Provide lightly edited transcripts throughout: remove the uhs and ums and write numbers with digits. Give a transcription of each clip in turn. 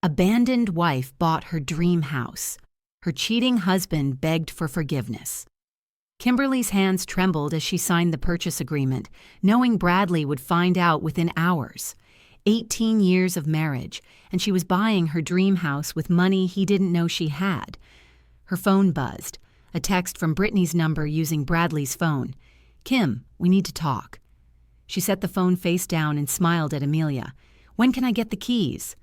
Abandoned wife bought her dream house. Her cheating husband begged for forgiveness. Kimberly's hands trembled as she signed the purchase agreement, knowing Bradley would find out within hours. 18 years of marriage, and she was buying her dream house with money he didn't know she had. Her phone buzzed, a text from Brittany's number using Bradley's phone. "Kim, we need to talk." She set the phone face down and smiled at Amelia. "When can I get the keys?"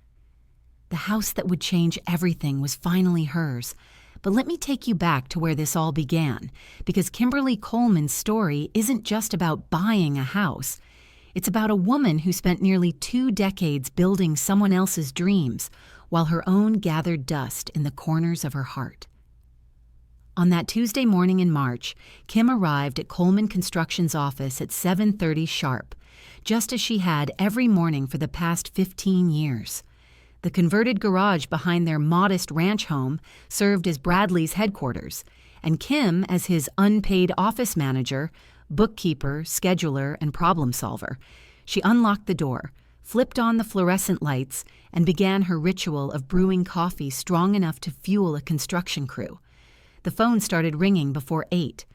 The house that would change everything was finally hers. But let me take you back to where this all began, because Kimberly Coleman's story isn't just about buying a house. It's about a woman who spent nearly 2 decades building someone else's dreams, while her own gathered dust in the corners of her heart. On that Tuesday morning in March, Kim arrived at Coleman Construction's office at 7:30 sharp, just as she had every morning for the past 15 years. The converted garage behind their modest ranch home served as Bradley's headquarters, and Kim as his unpaid office manager, bookkeeper, scheduler, and problem solver. She unlocked the door, flipped on the fluorescent lights, and began her ritual of brewing coffee strong enough to fuel a construction crew. The phone started ringing before 8.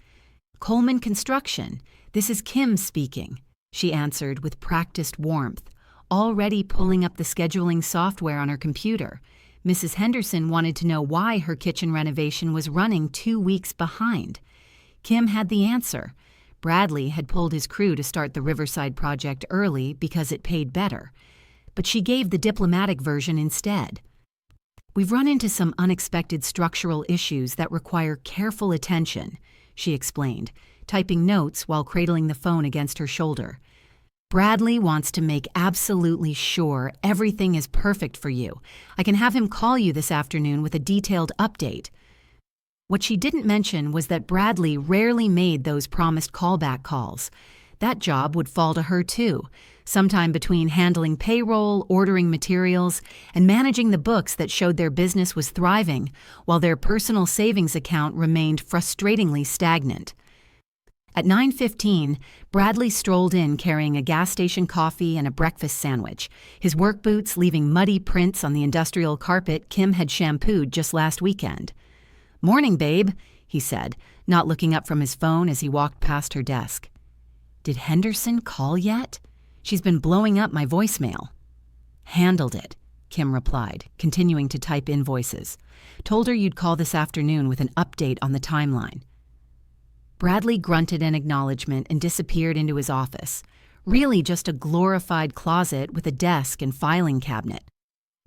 "Coleman Construction, this is Kim speaking," she answered with practiced warmth, already pulling up the scheduling software on her computer. Mrs. Henderson wanted to know why her kitchen renovation was running 2 weeks behind. Kim had the answer. Bradley had pulled his crew to start the Riverside project early because it paid better. But she gave the diplomatic version instead. "We've run into some unexpected structural issues that require careful attention," she explained, typing notes while cradling the phone against her shoulder. "Bradley wants to make absolutely sure everything is perfect for you. I can have him call you this afternoon with a detailed update." What she didn't mention was that Bradley rarely made those promised callback calls. That job would fall to her too, sometime between handling payroll, ordering materials, and managing the books that showed their business was thriving, while their personal savings account remained frustratingly stagnant. At 9:15, Bradley strolled in carrying a gas station coffee and a breakfast sandwich, his work boots leaving muddy prints on the industrial carpet Kim had shampooed just last weekend. "Morning, babe," he said, not looking up from his phone as he walked past her desk. "Did Henderson call yet? She's been blowing up my voicemail." "Handled it," Kim replied, continuing to type invoices. "Told her you'd call this afternoon with an update on the timeline." Bradley grunted an acknowledgement and disappeared into his office, really just a glorified closet with a desk and filing cabinet.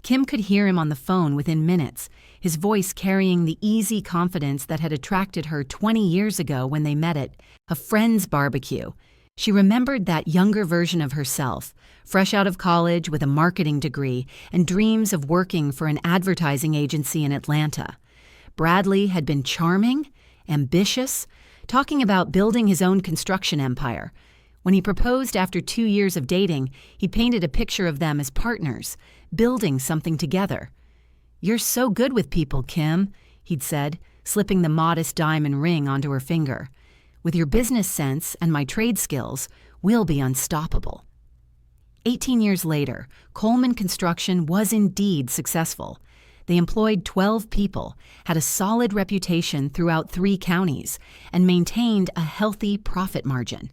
Kim could hear him on the phone within minutes, his voice carrying the easy confidence that had attracted her 20 years ago when they met at a friend's barbecue. She remembered that younger version of herself, fresh out of college with a marketing degree and dreams of working for an advertising agency in Atlanta. Bradley had been charming, ambitious, talking about building his own construction empire. When he proposed after 2 years of dating, he painted a picture of them as partners, building something together. "You're so good with people, Kim," he'd said, slipping the modest diamond ring onto her finger. "With your business sense and my trade skills, we'll be unstoppable." 18 years later, Coleman Construction was indeed successful. They employed 12 people, had a solid reputation throughout 3 counties, and maintained a healthy profit margin.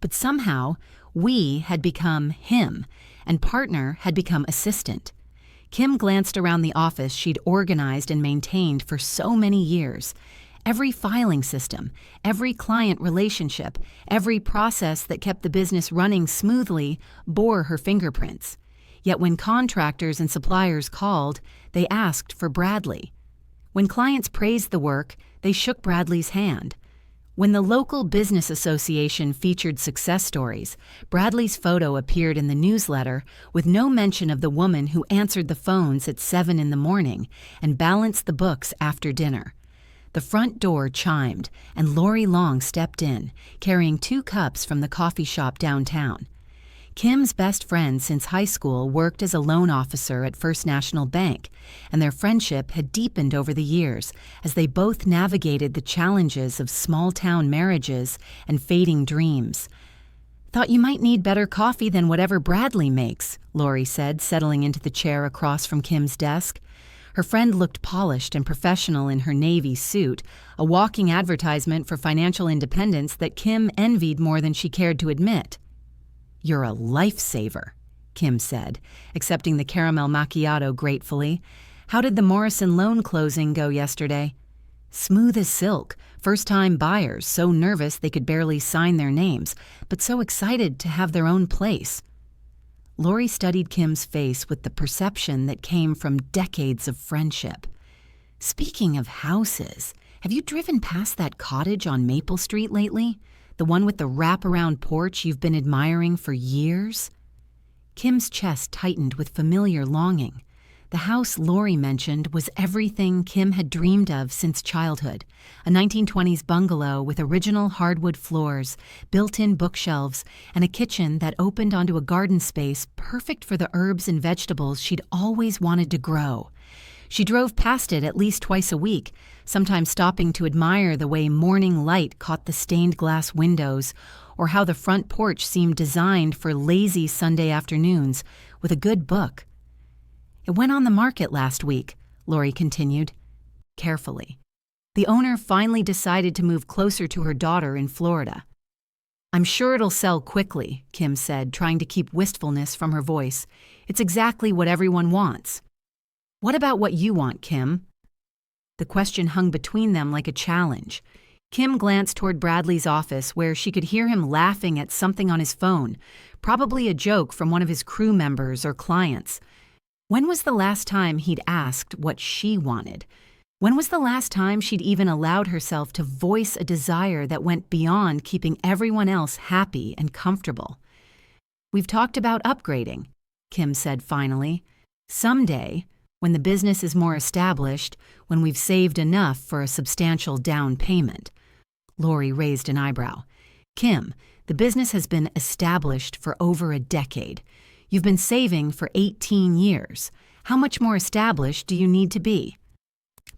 But somehow, we had become him, and partner had become assistant. Kim glanced around the office she'd organized and maintained for so many years. Every filing system, every client relationship, every process that kept the business running smoothly bore her fingerprints. Yet when contractors and suppliers called, they asked for Bradley. When clients praised the work, they shook Bradley's hand. When the local business association featured success stories, Bradley's photo appeared in the newsletter with no mention of the woman who answered the phones at 7 in the morning and balanced the books after dinner. The front door chimed, and Lori Long stepped in, carrying 2 cups from the coffee shop downtown. Kim's best friend since high school worked as a loan officer at First National Bank, and their friendship had deepened over the years as they both navigated the challenges of small-town marriages and fading dreams. Thought you might need better coffee than whatever Bradley makes, Lori said, settling into the chair across from Kim's desk. Her friend looked polished and professional in her navy suit, a walking advertisement for financial independence that Kim envied more than she cared to admit. "You're a lifesaver," Kim said, accepting the caramel macchiato gratefully. "How did the Morrison loan closing go yesterday?" "Smooth as silk. First-time buyers, so nervous they could barely sign their names, but so excited to have their own place." Lori studied Kim's face with the perception that came from decades of friendship. "Speaking of houses, have you driven past that cottage on Maple Street lately? The one with the wraparound porch you've been admiring for years?" Kim's chest tightened with familiar longing. The house Lori mentioned was everything Kim had dreamed of since childhood. A 1920s bungalow with original hardwood floors, built-in bookshelves, and a kitchen that opened onto a garden space perfect for the herbs and vegetables she'd always wanted to grow. She drove past it at least twice a week, sometimes stopping to admire the way morning light caught the stained glass windows, or how the front porch seemed designed for lazy Sunday afternoons with a good book. "It went on the market last week," Lori continued, carefully. "The owner finally decided to move closer to her daughter in Florida." "I'm sure it'll sell quickly," Kim said, trying to keep wistfulness from her voice. "It's exactly what everyone wants." "What about what you want, Kim?" The question hung between them like a challenge. Kim glanced toward Bradley's office, where she could hear him laughing at something on his phone, probably a joke from one of his crew members or clients. When was the last time he'd asked what she wanted? When was the last time she'd even allowed herself to voice a desire that went beyond keeping everyone else happy and comfortable? "We've talked about upgrading," Kim said finally. "Someday, when the business is more established, when we've saved enough for a substantial down payment." Lori raised an eyebrow. "Kim, the business has been established for over a decade. You've been saving for 18 years. How much more established do you need to be?"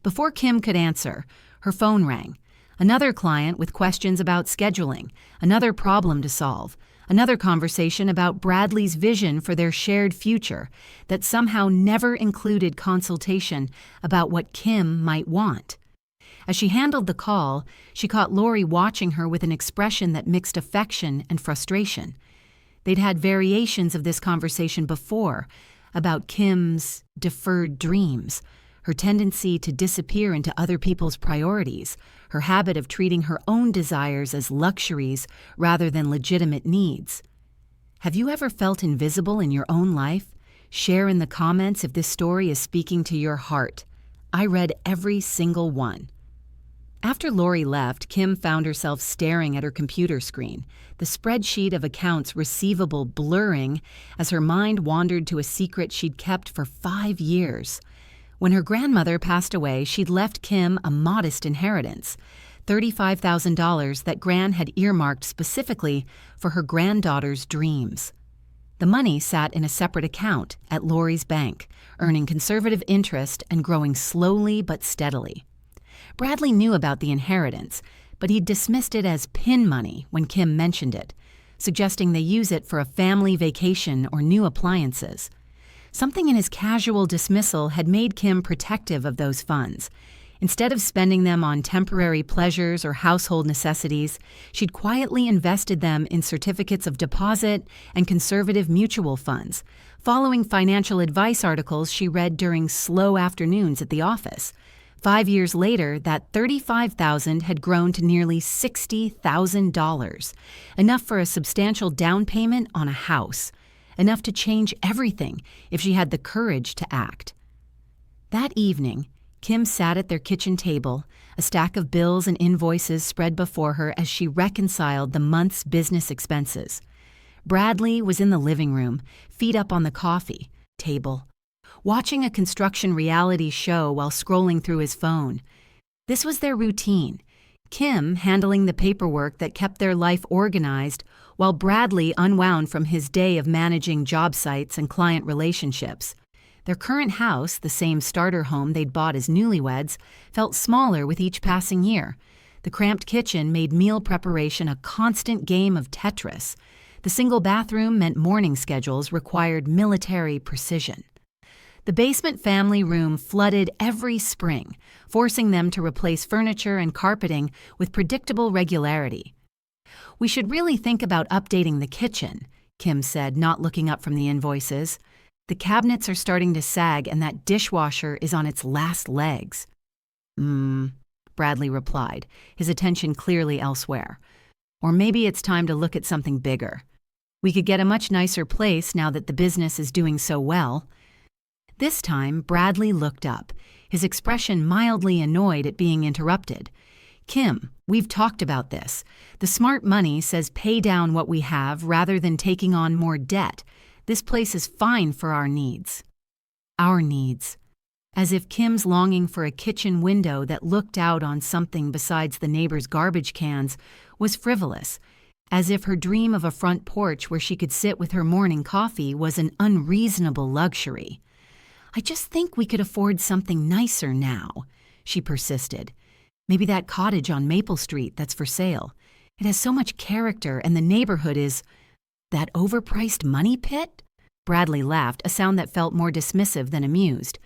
Before Kim could answer, her phone rang. Another client with questions about scheduling, another problem to solve, another conversation about Bradley's vision for their shared future that somehow never included consultation about what Kim might want. As she handled the call, she caught Lori watching her with an expression that mixed affection and frustration. They'd had variations of this conversation before, about Kim's deferred dreams, her tendency to disappear into other people's priorities, her habit of treating her own desires as luxuries rather than legitimate needs. Have you ever felt invisible in your own life? Share in the comments if this story is speaking to your heart. I read every single one. After Lori left, Kim found herself staring at her computer screen, the spreadsheet of accounts receivable blurring as her mind wandered to a secret she'd kept for 5 years. When her grandmother passed away, she'd left Kim a modest inheritance, $35,000 that Gran had earmarked specifically for her granddaughter's dreams. The money sat in a separate account at Lori's bank, earning conservative interest and growing slowly but steadily. Bradley knew about the inheritance, but he'd dismissed it as pin money when Kim mentioned it, suggesting they use it for a family vacation or new appliances. Something in his casual dismissal had made Kim protective of those funds. Instead of spending them on temporary pleasures or household necessities, she'd quietly invested them in certificates of deposit and conservative mutual funds, following financial advice articles she read during slow afternoons at the office. 5 years later, that $35,000 had grown to nearly $60,000, enough for a substantial down payment on a house, enough to change everything if she had the courage to act. That evening, Kim sat at their kitchen table, a stack of bills and invoices spread before her as she reconciled the month's business expenses. Bradley was in the living room, feet up on the coffee table, watching a construction reality show while scrolling through his phone. This was their routine, Kim handling the paperwork that kept their life organized, while Bradley unwound from his day of managing job sites and client relationships. Their current house, the same starter home they'd bought as newlyweds, felt smaller with each passing year. The cramped kitchen made meal preparation a constant game of Tetris. The single bathroom meant morning schedules required military precision. The basement family room flooded every spring, forcing them to replace furniture and carpeting with predictable regularity. "We should really think about updating the kitchen," Kim said, not looking up from the invoices. "The cabinets are starting to sag and that dishwasher is on its last legs." Bradley replied, his attention clearly elsewhere. "Or maybe it's time to look at something bigger. We could get a much nicer place now that the business is doing so well." This time, Bradley looked up, his expression mildly annoyed at being interrupted. "Kim, we've talked about this. The smart money says pay down what we have rather than taking on more debt. This place is fine for our needs." Our needs. As if Kim's longing for a kitchen window that looked out on something besides the neighbor's garbage cans was frivolous, as if her dream of a front porch where she could sit with her morning coffee was an unreasonable luxury. "I just think we could afford something nicer now," she persisted. "Maybe that cottage on Maple Street that's for sale. It has so much character and the neighborhood is—" "That overpriced money pit?" Bradley laughed, a sound that felt more dismissive than amused.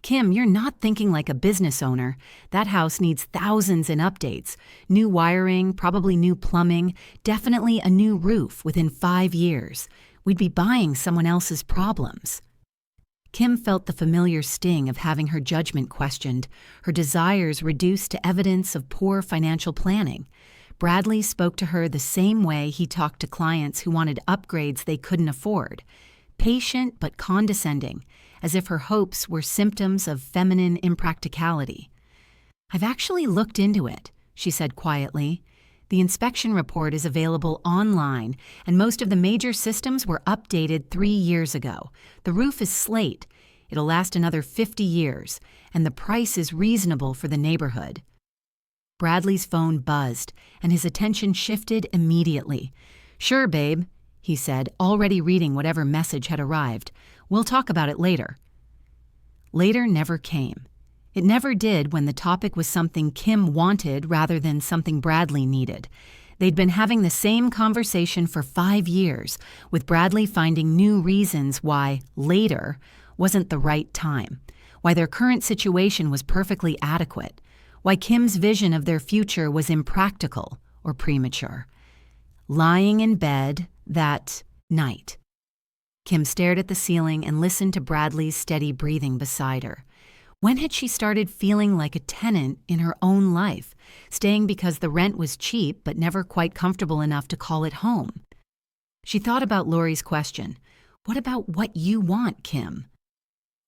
"Kim, you're not thinking like a business owner. That house needs thousands in updates. New wiring, probably new plumbing, definitely a new roof within 5 years. We'd be buying someone else's problems." Kim felt the familiar sting of having her judgment questioned, her desires reduced to evidence of poor financial planning. Bradley spoke to her the same way he talked to clients who wanted upgrades they couldn't afford. Patient but condescending, as if her hopes were symptoms of feminine impracticality. "I've actually looked into it," she said quietly. "The inspection report is available online, and most of the major systems were updated 3 years ago. The roof is slate. It'll last another 50 years, and the price is reasonable for the neighborhood." Bradley's phone buzzed, and his attention shifted immediately. "Sure, babe," he said, already reading whatever message had arrived. "We'll talk about it later." Later never came. It never did when the topic was something Kim wanted rather than something Bradley needed. They'd been having the same conversation for 5 years, with Bradley finding new reasons why later wasn't the right time, why their current situation was perfectly adequate, why Kim's vision of their future was impractical or premature. Lying in bed that night, Kim stared at the ceiling and listened to Bradley's steady breathing beside her. When had she started feeling like a tenant in her own life, staying because the rent was cheap but never quite comfortable enough to call it home? She thought about Lori's question, "What about what you want, Kim?"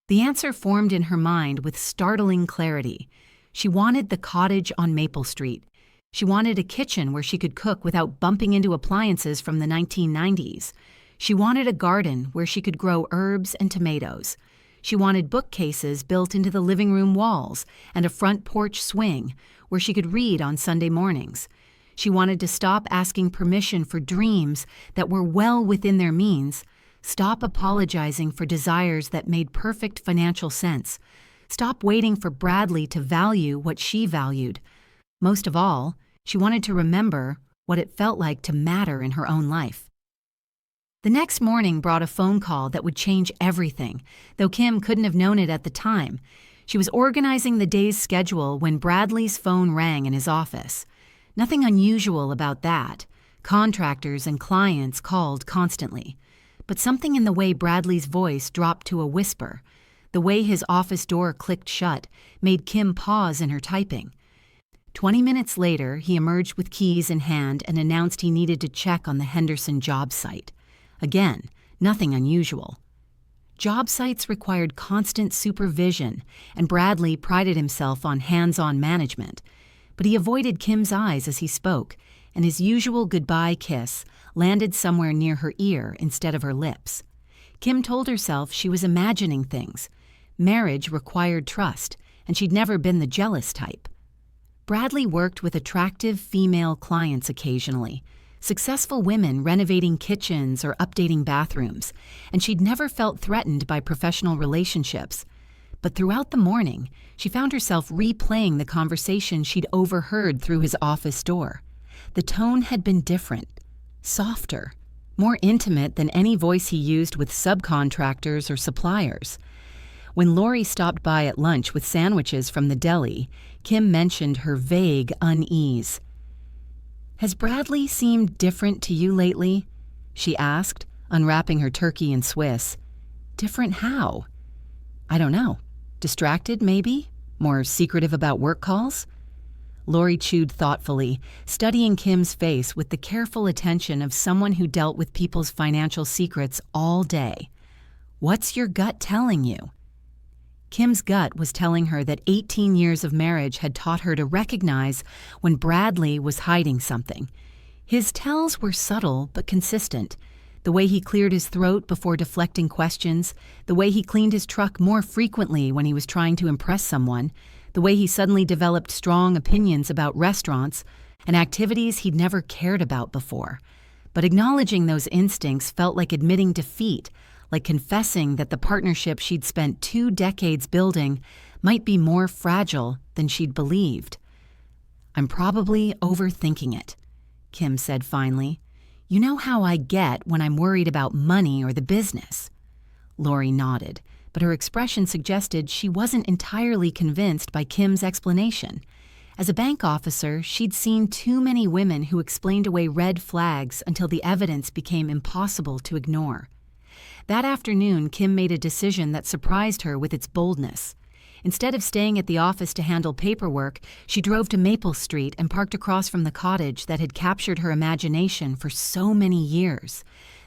The answer formed in her mind with startling clarity. She wanted the cottage on Maple Street. She wanted a kitchen where she could cook without bumping into appliances from the 1990s. She wanted a garden where she could grow herbs and tomatoes. She wanted bookcases built into the living room walls and a front porch swing where she could read on Sunday mornings. She wanted to stop asking permission for dreams that were well within their means, stop apologizing for desires that made perfect financial sense, stop waiting for Bradley to value what she valued. Most of all, she wanted to remember what it felt like to matter in her own life. The next morning brought a phone call that would change everything, though Kim couldn't have known it at the time. She was organizing the day's schedule when Bradley's phone rang in his office. Nothing unusual about that. Contractors and clients called constantly. But something in the way Bradley's voice dropped to a whisper, the way his office door clicked shut, made Kim pause in her typing. 20 minutes later, he emerged with keys in hand and announced he needed to check on the Henderson job site. Again, nothing unusual. Job sites required constant supervision, and Bradley prided himself on hands-on management. But he avoided Kim's eyes as he spoke, and his usual goodbye kiss landed somewhere near her ear instead of her lips. Kim told herself she was imagining things. Marriage required trust, and she'd never been the jealous type. Bradley worked with attractive female clients occasionally, successful women renovating kitchens or updating bathrooms, and she'd never felt threatened by professional relationships. But throughout the morning, she found herself replaying the conversation she'd overheard through his office door. The tone had been different, softer, more intimate than any voice he used with subcontractors or suppliers. When Lori stopped by at lunch with sandwiches from the deli, Kim mentioned her vague unease. "Has Bradley seemed different to you lately?" she asked, unwrapping her turkey and Swiss. "Different how?" "I don't know. Distracted, maybe? More secretive about work calls?" Lori chewed thoughtfully, studying Kim's face with the careful attention of someone who dealt with people's financial secrets all day. "What's your gut telling you?" Kim's gut was telling her that 18 years of marriage had taught her to recognize when Bradley was hiding something. His tells were subtle but consistent. The way he cleared his throat before deflecting questions, the way he cleaned his truck more frequently when he was trying to impress someone, the way he suddenly developed strong opinions about restaurants and activities he'd never cared about before. But acknowledging those instincts felt like admitting defeat, like confessing that the partnership she'd spent 2 decades building might be more fragile than she'd believed. "I'm probably overthinking it," Kim said finally. "You know how I get when I'm worried about money or the business." Lori nodded, but her expression suggested she wasn't entirely convinced by Kim's explanation. As a bank officer, she'd seen too many women who explained away red flags until the evidence became impossible to ignore. That afternoon, Kim made a decision that surprised her with its boldness. Instead of staying at the office to handle paperwork, she drove to Maple Street and parked across from the cottage that had captured her imagination for so many years.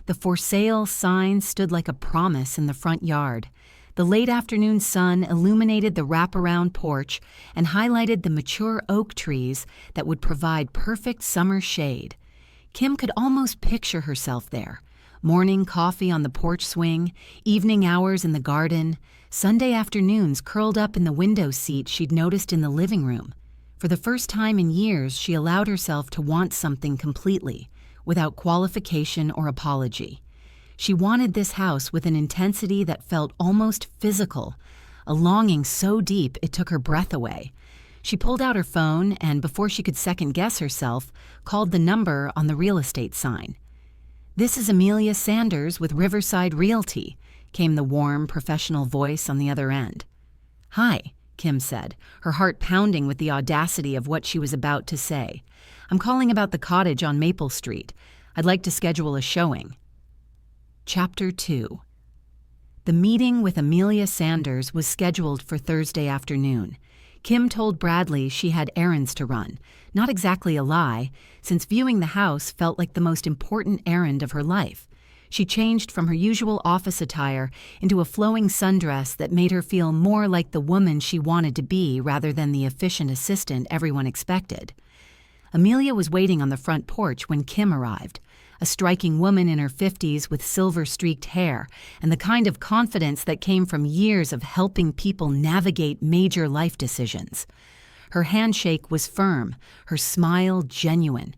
The "for sale" sign stood like a promise in the front yard. The late afternoon sun illuminated the wraparound porch and highlighted the mature oak trees that would provide perfect summer shade. Kim could almost picture herself there. Morning coffee on the porch swing, evening hours in the garden, Sunday afternoons curled up in the window seat she'd noticed in the living room. For the first time in years, she allowed herself to want something completely, without qualification or apology. She wanted this house with an intensity that felt almost physical, a longing so deep it took her breath away. She pulled out her phone and, before she could second-guess herself, called the number on the real estate sign. "This is Amelia Sanders with Riverside Realty," came the warm, professional voice on the other end. "Hi," Kim said, her heart pounding with the audacity of what she was about to say. "I'm calling about the cottage on Maple Street. I'd like to schedule a showing." Chapter 2. The meeting with Amelia Sanders was scheduled for Thursday afternoon. Kim told Bradley she had errands to run, not exactly a lie, since viewing the house felt like the most important errand of her life. She changed from her usual office attire into a flowing sundress that made her feel more like the woman she wanted to be rather than the efficient assistant everyone expected. Amelia was waiting on the front porch when Kim arrived, a striking woman in her 50s with silver-streaked hair and the kind of confidence that came from years of helping people navigate major life decisions. Her handshake was firm, her smile genuine,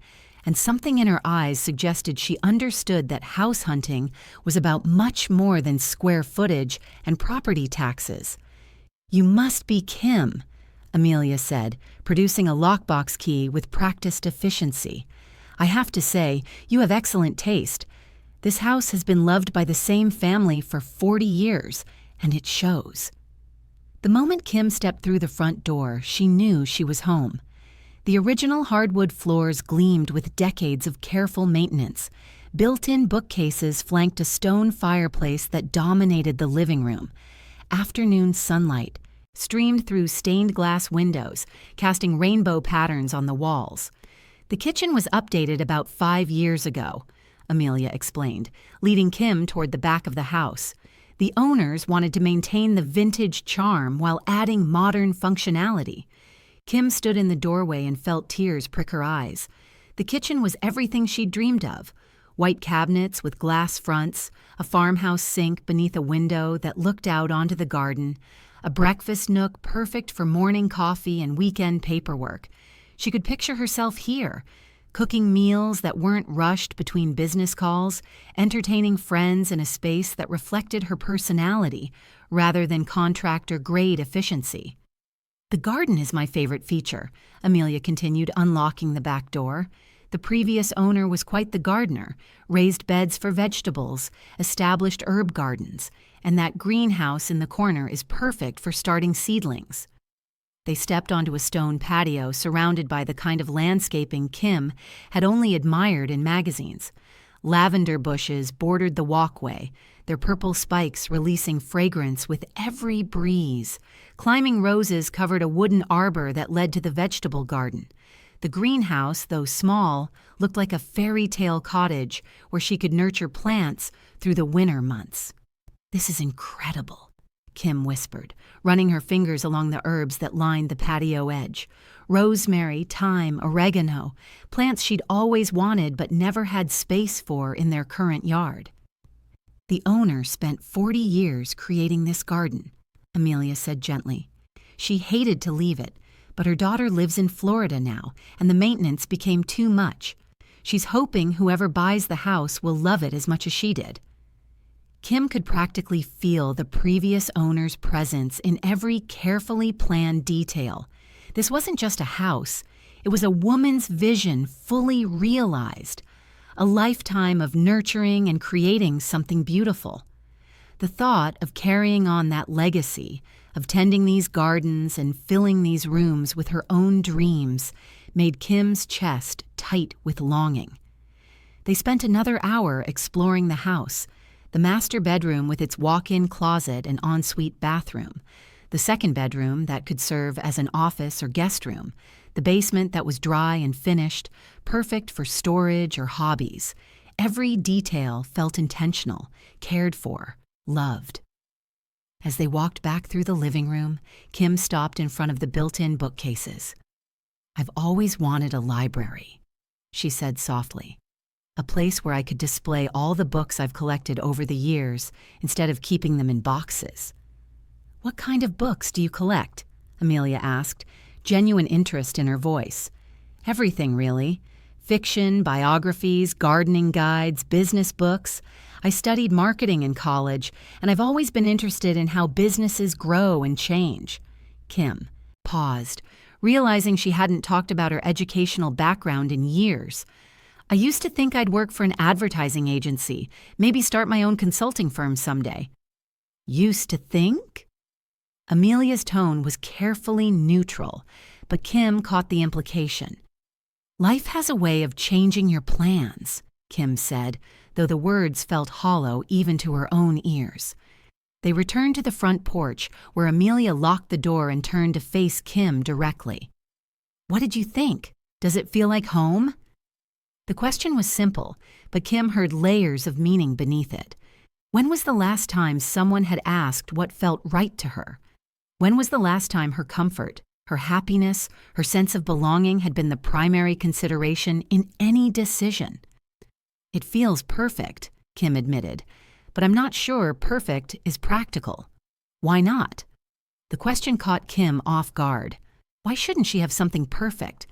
and something in her eyes suggested she understood that house hunting was about much more than square footage and property taxes. "You must be Kim," Amelia said, producing a lockbox key with practiced efficiency. "I have to say, you have excellent taste. This house has been loved by the same family for 40 years, and it shows." The moment Kim stepped through the front door, she knew she was home. The original hardwood floors gleamed with decades of careful maintenance. Built-in bookcases flanked a stone fireplace that dominated the living room. Afternoon sunlight streamed through stained glass windows, casting rainbow patterns on the walls. "The kitchen was updated about 5 years ago," Amelia explained, leading Kim toward the back of the house. "The owners wanted to maintain the vintage charm while adding modern functionality." Kim stood in the doorway and felt tears prick her eyes. The kitchen was everything she'd dreamed of. White cabinets with glass fronts, a farmhouse sink beneath a window that looked out onto the garden, a breakfast nook perfect for morning coffee and weekend paperwork. She could picture herself here, cooking meals that weren't rushed between business calls, entertaining friends in a space that reflected her personality rather than contractor-grade efficiency. "The garden is my favorite feature," Amelia continued, unlocking the back door. The previous owner was quite the gardener, raised beds for vegetables, established herb gardens, and that greenhouse in the corner is perfect for starting seedlings. They stepped onto a stone patio surrounded by the kind of landscaping Kim had only admired in magazines. Lavender bushes bordered the walkway, their purple spikes releasing fragrance with every breeze. Climbing roses covered a wooden arbor that led to the vegetable garden. The greenhouse, though small, looked like a fairy tale cottage where she could nurture plants through the winter months. "This is incredible," Kim whispered, running her fingers along the herbs that lined the patio edge. Rosemary, thyme, oregano, plants she'd always wanted but never had space for in their current yard. "The owner spent 40 years creating this garden," Amelia said gently. "She hated to leave it, but her daughter lives in Florida now, and the maintenance became too much. She's hoping whoever buys the house will love it as much as she did." Kim could practically feel the previous owner's presence in every carefully planned detail. This wasn't just a house. It was a woman's vision fully realized, a lifetime of nurturing and creating something beautiful. The thought of carrying on that legacy, of tending these gardens and filling these rooms with her own dreams, made Kim's chest tight with longing. They spent another hour exploring the house, the master bedroom with its walk-in closet and ensuite bathroom, the second bedroom that could serve as an office or guest room, the basement that was dry and finished, perfect for storage or hobbies. Every detail felt intentional, cared for, loved. As they walked back through the living room, Kim stopped in front of the built-in bookcases. "I've always wanted a library," she said softly. "A place where I could display all the books I've collected over the years instead of keeping them in boxes." "What kind of books do you collect?" Amelia asked, genuine interest in her voice. "Everything, really. Fiction, biographies, gardening guides, business books. I studied marketing in college, and I've always been interested in how businesses grow and change." Kim paused, realizing she hadn't talked about her educational background in years. "I used to think I'd work for an advertising agency, maybe start my own consulting firm someday." "Used to think?" Amelia's tone was carefully neutral, but Kim caught the implication. "Life has a way of changing your plans," Kim said, though the words felt hollow even to her own ears. They returned to the front porch, where Amelia locked the door and turned to face Kim directly. "What did you think? Does it feel like home?" The question was simple, but Kim heard layers of meaning beneath it. When was the last time someone had asked what felt right to her? When was the last time her comfort, her happiness, her sense of belonging had been the primary consideration in any decision? "It feels perfect," Kim admitted, "but I'm not sure perfect is practical." "Why not?" The question caught Kim off guard. Why shouldn't she have something perfect?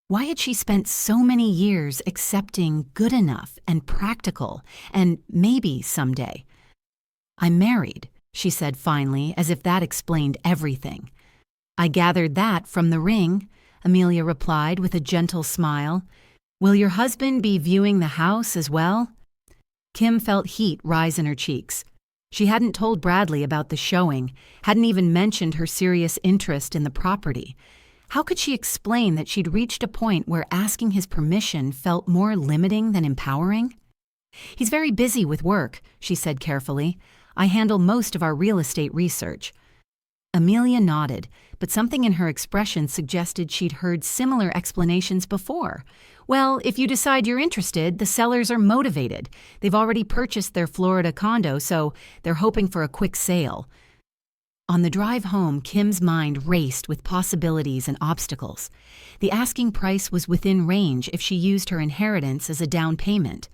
Why had she spent so many years accepting good enough and practical and maybe someday? "I'm married," she said finally, as if that explained everything. "I gathered that from the ring," Amelia replied with a gentle smile. "Will your husband be viewing the house as well?" Kim felt heat rise in her cheeks. She hadn't told Bradley about the showing, hadn't even mentioned her serious interest in the property. How could she explain that she'd reached a point where asking his permission felt more limiting than empowering? "He's very busy with work," she said carefully. "I handle most of our real estate research." Amelia nodded, but something in her expression suggested she'd heard similar explanations before. "Well, if you decide you're interested, the sellers are motivated. They've already purchased their Florida condo, so they're hoping for a quick sale." On the drive home, Kim's mind raced with possibilities and obstacles. The asking price was within range if she used her inheritance as a down payment.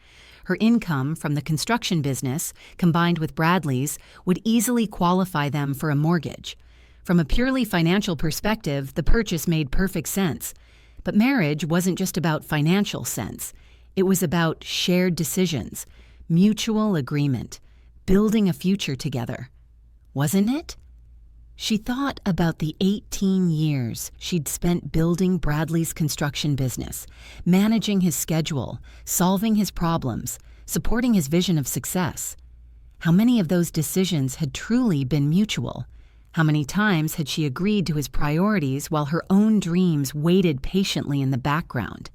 Her income from the construction business, combined with Bradley's, would easily qualify them for a mortgage. From a purely financial perspective, the purchase made perfect sense. But marriage wasn't just about financial sense. It was about shared decisions, mutual agreement, building a future together. Wasn't it? She thought about the 18 years she'd spent building Bradley's construction business, managing his schedule, solving his problems, supporting his vision of success. How many of those decisions had truly been mutual? How many times had she agreed to his priorities while her own dreams waited patiently in the background?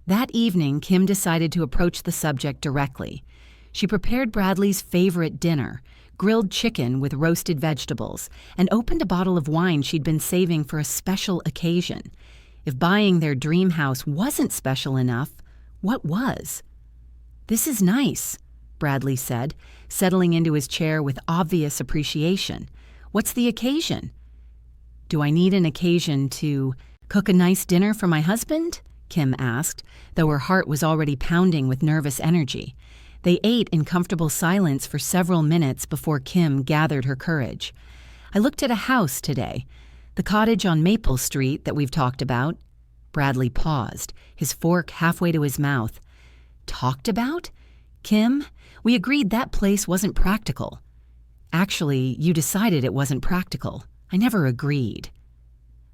That evening, Kim decided to approach the subject directly. She prepared Bradley's favorite dinner, grilled chicken with roasted vegetables, and opened a bottle of wine she'd been saving for a special occasion. If buying their dream house wasn't special enough, what was? "This is nice," Bradley said, settling into his chair with obvious appreciation. "What's the occasion?" "Do I need an occasion to cook a nice dinner for my husband?" Kim asked, though her heart was already pounding with nervous energy. They ate in comfortable silence for several minutes before Kim gathered her courage. "I looked at a house today, the cottage on Maple Street that we've talked about." Bradley paused, his fork halfway to his mouth. "Talked about? Kim, we agreed that place wasn't practical." "Actually, you decided it wasn't practical. I never agreed."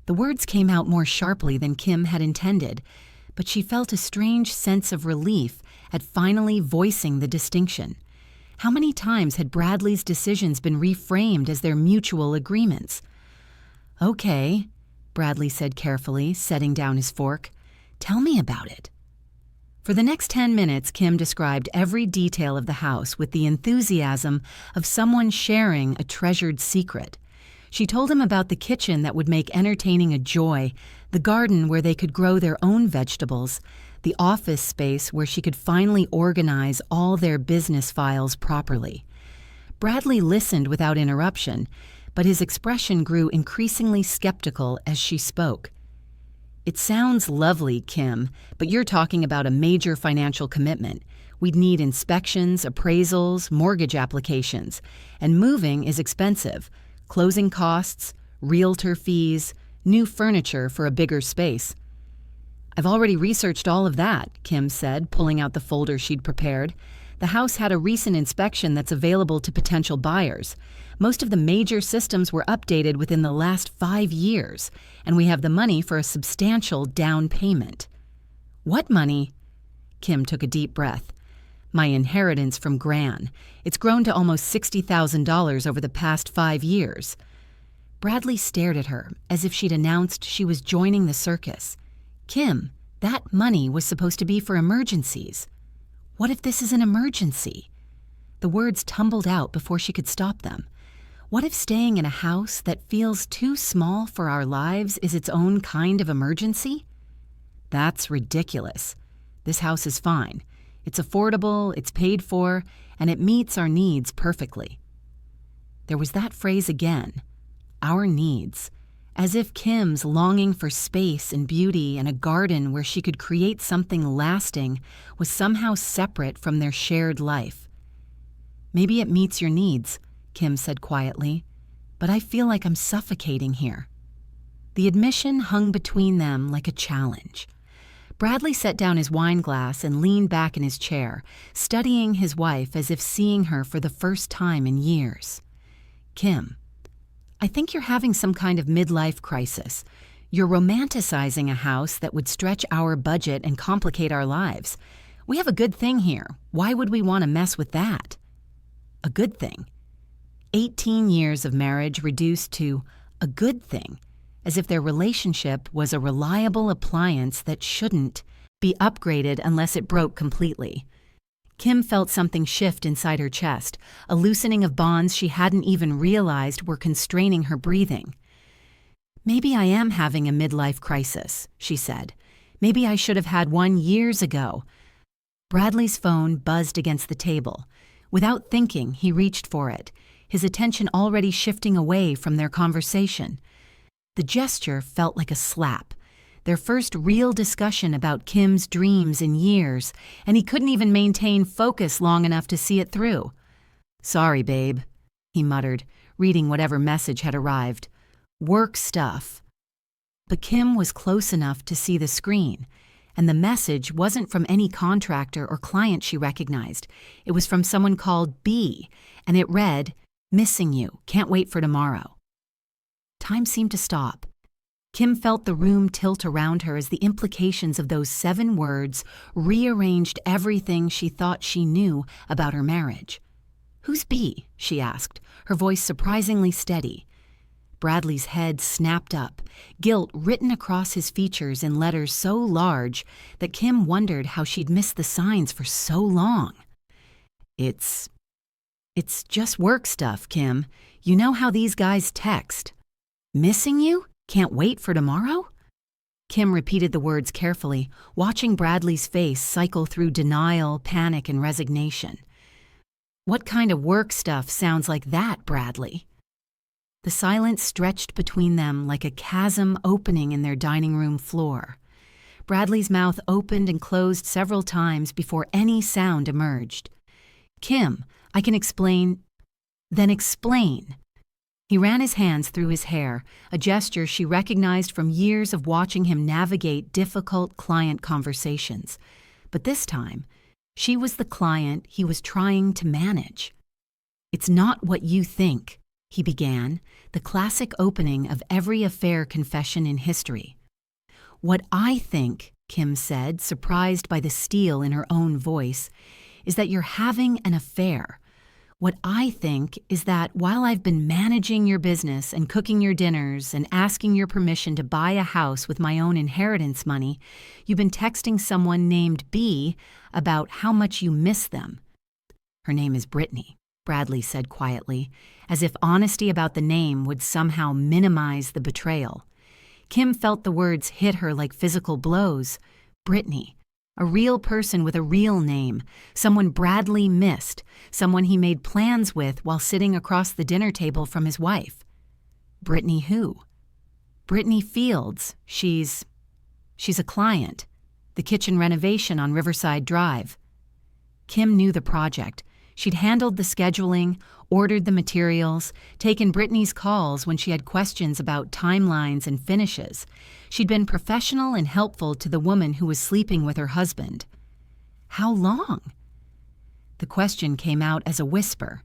The words came out more sharply than Kim had intended, but she felt a strange sense of relief at finally voicing the distinction. How many times had Bradley's decisions been reframed as their mutual agreements? "Okay," Bradley said carefully, setting down his fork. "Tell me about it." For the next 10 minutes, Kim described every detail of the house with the enthusiasm of someone sharing a treasured secret. She told him about the kitchen that would make entertaining a joy, the garden where they could grow their own vegetables, the office space where she could finally organize all their business files properly. Bradley listened without interruption, but his expression grew increasingly skeptical as she spoke. "It sounds lovely, Kim, but you're talking about a major financial commitment. We'd need inspections, appraisals, mortgage applications, and moving is expensive. Closing costs, realtor fees, new furniture for a bigger space." "I've already researched all of that," Kim said, pulling out the folder she'd prepared. "The house had a recent inspection that's available to potential buyers. Most of the major systems were updated within the last 5 years, and we have the money for a substantial down payment." "What money?" Kim took a deep breath. "My inheritance from Gran. It's grown to almost $60,000 over the past 5 years. Bradley stared at her as if she'd announced she was joining the circus. "Kim, that money was supposed to be for emergencies." "What if this is an emergency?" The words tumbled out before she could stop them. What if staying in a house that feels too small for our lives is its own kind of emergency? "That's ridiculous. This house is fine. It's affordable, it's paid for, and it meets our needs perfectly." There was that phrase again, our needs, as if Kim's longing for space and beauty and a garden where she could create something lasting was somehow separate from their shared life. "Maybe it meets your needs," Kim said quietly, "but I feel like I'm suffocating here." The admission hung between them like a challenge. Bradley set down his wine glass and leaned back in his chair, studying his wife as if seeing her for the first time in years. "Kim, I think you're having some kind of midlife crisis. You're romanticizing a house that would stretch our budget and complicate our lives. We have a good thing here. Why would we want to mess with that?" A good thing. 18 years of marriage reduced to a good thing, as if their relationship was a reliable appliance that shouldn't be upgraded unless it broke completely. Kim felt something shift inside her chest, a loosening of bonds she hadn't even realized were constraining her breathing. "Maybe I am having a midlife crisis," she said. "Maybe I should have had one years ago." Bradley's phone buzzed against the table. Without thinking, he reached for it, his attention already shifting away from their conversation. The gesture felt like a slap, their first real discussion about Kim's dreams in years, and he couldn't even maintain focus long enough to see it through. "Sorry, babe," he muttered, reading whatever message had arrived. "Work stuff." But Kim was close enough to see the screen, and the message wasn't from any contractor or client she recognized. It was from someone called B, and it read, "Missing you, can't wait for tomorrow." Time seemed to stop. Kim felt the room tilt around her as the implications of those 7 words rearranged everything she thought she knew about her marriage. "Who's B?" she asked, her voice surprisingly steady. Bradley's head snapped up, guilt written across his features in letters so large that Kim wondered how she'd missed the signs for so long. It's just work stuff, Kim. You know how these guys text. Missing you? Can't wait for tomorrow?" Kim repeated the words carefully, watching Bradley's face cycle through denial, panic, and resignation. "What kind of work stuff sounds like that, Bradley?" The silence stretched between them like a chasm opening in their dining room floor. Bradley's mouth opened and closed several times before any sound emerged. "Kim, I can explain." "Then explain." He ran his hands through his hair, a gesture she recognized from years of watching him navigate difficult client conversations. But this time, she was the client he was trying to manage. "It's not what you think," he began, the classic opening of every affair confession in history. "What I think," Kim said, surprised by the steel in her own voice, "is that you're having an affair. What I think is that while I've been managing your business and cooking your dinners and asking your permission to buy a house with my own inheritance money, you've been texting someone named B about how much you miss them." "Her name is Brittany," Bradley said quietly, as if honesty about the name would somehow minimize the betrayal. Kim felt the words hit her like physical blows. Brittany. A real person with a real name, someone Bradley missed, someone he made plans with while sitting across the dinner table from his wife. Brittany who? Brittany Fields. She's a client. The kitchen renovation on Riverside Drive. Kim knew the project. She'd handled the scheduling, ordered the materials, taken Brittany's calls when she had questions about timelines and finishes. She'd been professional and helpful to the woman who was sleeping with her husband. How long? The question came out as a whisper.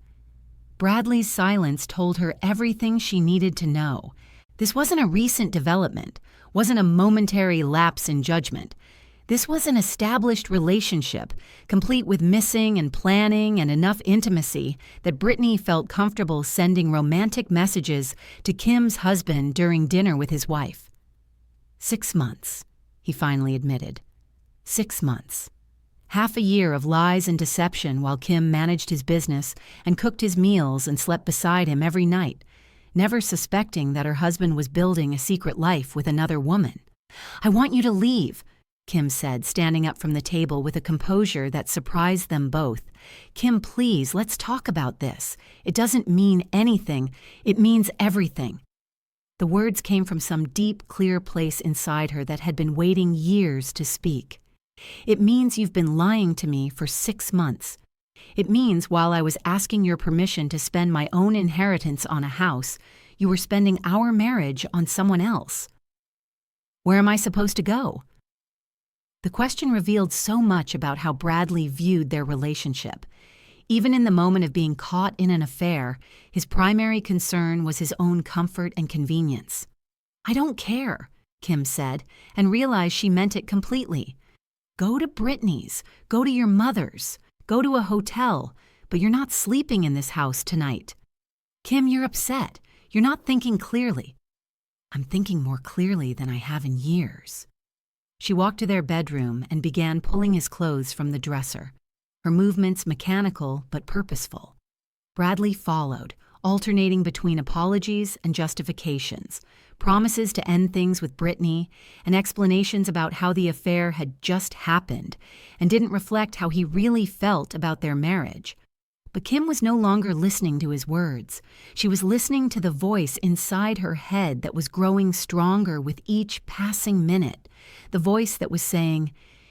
Bradley's silence told her everything she needed to know. This wasn't a recent development, wasn't a momentary lapse in judgment. This was an established relationship, complete with missing and planning and enough intimacy that Brittany felt comfortable sending romantic messages to Kim's husband during dinner with his wife. 6 months, he finally admitted. 6 months. Half a year of lies and deception while Kim managed his business and cooked his meals and slept beside him every night, never suspecting that her husband was building a secret life with another woman. "I want you to leave," Kim said, standing up from the table with a composure that surprised them both. "Kim, please, let's talk about this. It doesn't mean anything. It means everything." The words came from some deep, clear place inside her that had been waiting years to speak. "It means you've been lying to me for 6 months. It means while I was asking your permission to spend my own inheritance on a house, you were spending our marriage on someone else. Where am I supposed to go?" The question revealed so much about how Bradley viewed their relationship. Even in the moment of being caught in an affair, his primary concern was his own comfort and convenience. "I don't care," Kim said, and realized she meant it completely. "Go to Brittany's, go to your mother's, go to a hotel, but you're not sleeping in this house tonight. Kim, you're upset. You're not thinking clearly." "I'm thinking more clearly than I have in years." She walked to their bedroom and began pulling his clothes from the dresser, her movements mechanical but purposeful. Bradley followed, alternating between apologies and justifications, promises to end things with Brittany, and explanations about how the affair had just happened and didn't reflect how he really felt about their marriage. But Kim was no longer listening to his words. She was listening to the voice inside her head that was growing stronger with each passing minute, the voice that was saying,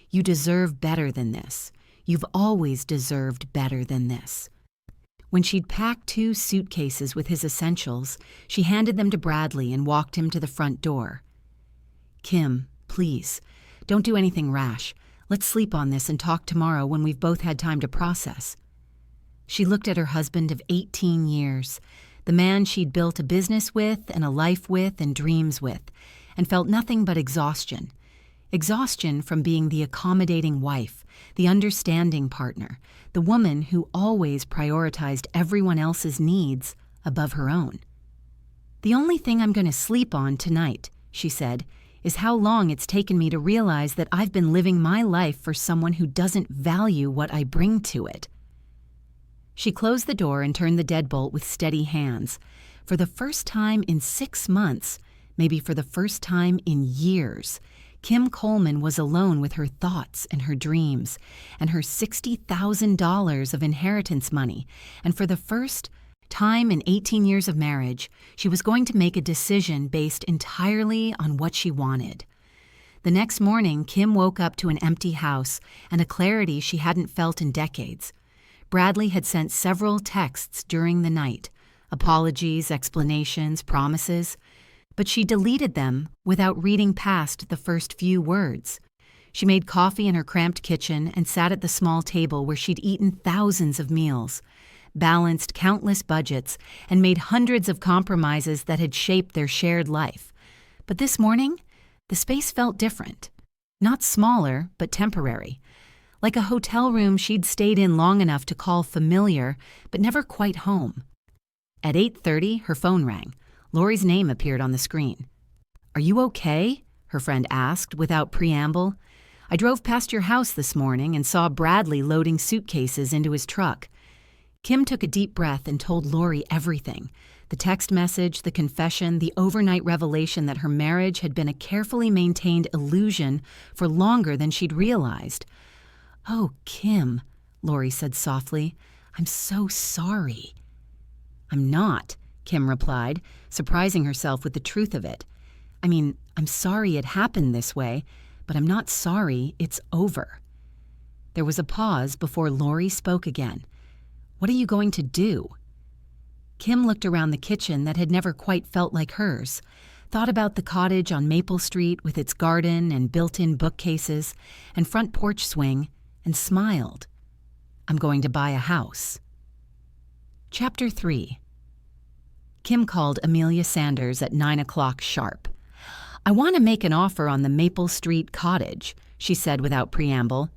"You deserve better than this. You've always deserved better than this." When she'd packed 2 suitcases with his essentials, she handed them to Bradley and walked him to the front door. "Kim, please, don't do anything rash. Let's sleep on this and talk tomorrow when we've both had time to process." She looked at her husband of 18 years, the man she'd built a business with and a life with and dreams with, and felt nothing but exhaustion. Exhaustion from being the accommodating wife, the understanding partner, the woman who always prioritized everyone else's needs above her own. "The only thing I'm going to sleep on tonight," she said, "is how long it's taken me to realize that I've been living my life for someone who doesn't value what I bring to it." She closed the door and turned the deadbolt with steady hands. For the first time in 6 months, maybe for the first time in years, Kim Coleman was alone with her thoughts and her dreams, and her $60,000 of inheritance money, and for the first time in 18 years of marriage, she was going to make a decision based entirely on what she wanted. The next morning, Kim woke up to an empty house and a clarity she hadn't felt in decades. Bradley had sent several texts during the night, apologies, explanations, promises, but she deleted them without reading past the first few words. She made coffee in her cramped kitchen and sat at the small table where she'd eaten thousands of meals, balanced countless budgets, and made hundreds of compromises that had shaped their shared life. But this morning, the space felt different. Not smaller, but temporary. Like a hotel room she'd stayed in long enough to call familiar, but never quite home. At 8:30, her phone rang. Lori's name appeared on the screen. "Are you okay?" her friend asked without preamble. "I drove past your house this morning and saw Bradley loading suitcases into his truck." Kim took a deep breath and told Lori everything. The text message, the confession, the overnight revelation that her marriage had been a carefully maintained illusion for longer than she'd realized. "Oh, Kim," Lori said softly, "I'm so sorry." "I'm not," Kim replied, surprising herself with the truth of it. "I mean, I'm sorry it happened this way, but I'm not sorry it's over." There was a pause before Lori spoke again. "What are you going to do?" Kim looked around the kitchen that had never quite felt like hers, thought about the cottage on Maple Street with its garden and built-in bookcases and front porch swing, and smiled. "I'm going to buy a house." Chapter 3. Kim called Amelia Sanders at 9 o'clock sharp. "I want to make an offer on the Maple Street cottage," she said without preamble.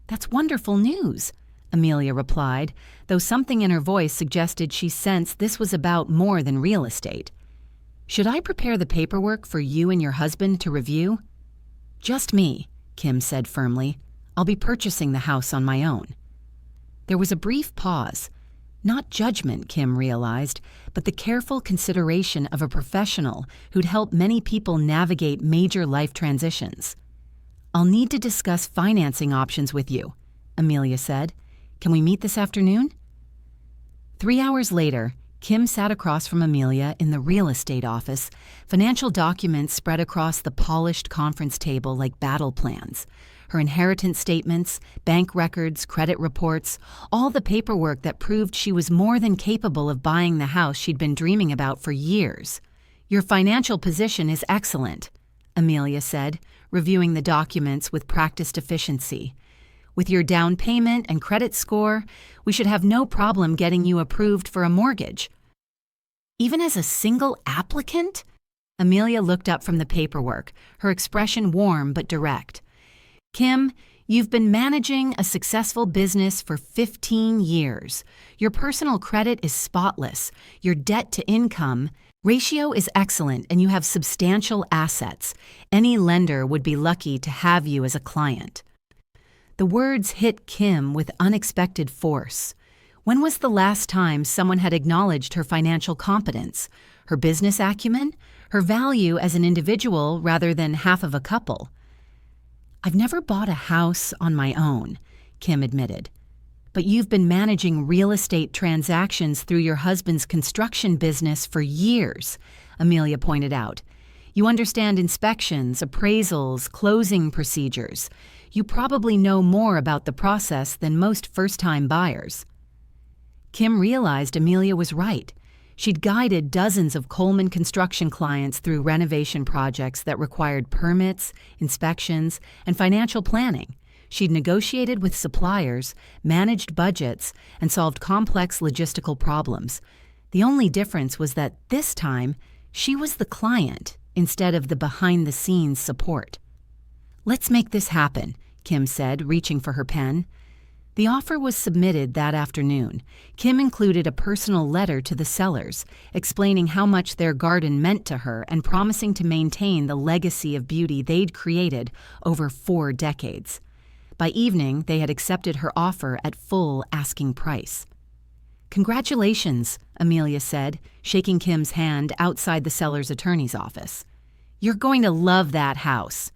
"That's wonderful news," Amelia replied, though something in her voice suggested she sensed this was about more than real estate. "Should I prepare the paperwork for you and your husband to review?" "Just me," Kim said firmly. "I'll be purchasing the house on my own." There was a brief pause. Not judgment, Kim realized, but the careful consideration of a professional who'd helped many people navigate major life transitions. "I'll need to discuss financing options with you," Amelia said. "Can we meet this afternoon?" 3 hours later, Kim sat across from Amelia in the real estate office, financial documents spread across the polished conference table like battle plans. Her inheritance statements, bank records, credit reports, all the paperwork that proved she was more than capable of buying the house she'd been dreaming about for years. "Your financial position is excellent," Amelia said, reviewing the documents with practiced efficiency. "With your down payment and credit score, we should have no problem getting you approved for a mortgage." "Even as a single applicant?" Amelia looked up from the paperwork, her expression warm but direct. "Kim, you've been managing a successful business for 15 years. Your personal credit is spotless. Your debt-to-income ratio is excellent, and you have substantial assets. Any lender would be lucky to have you as a client." The words hit Kim with unexpected force. When was the last time someone had acknowledged her financial competence, her business acumen, her value as an individual rather than half of a couple? "I've never bought a house on my own," Kim admitted. "But you've been managing real estate transactions through your husband's construction business for years," Amelia pointed out. "You understand inspections, appraisals, closing procedures. You probably know more about the process than most first-time buyers." Kim realized Amelia was right. She'd guided dozens of Coleman construction clients through renovation projects that required permits, inspections, and financial planning. She'd negotiated with suppliers, managed budgets, and solved complex logistical problems. The only difference was that this time, she was the client instead of the behind-the-scenes support. "Let's make this happen," Kim said, reaching for her pen. The offer was submitted that afternoon. Kim included a personal letter to the sellers, explaining how much their garden meant to her and promising to maintain the legacy of beauty they'd created over 4 decades. By evening, they had accepted her offer at full asking price. "Congratulations," Amelia said, shaking Kim's hand outside the seller's attorney's office. "You're going to love that house."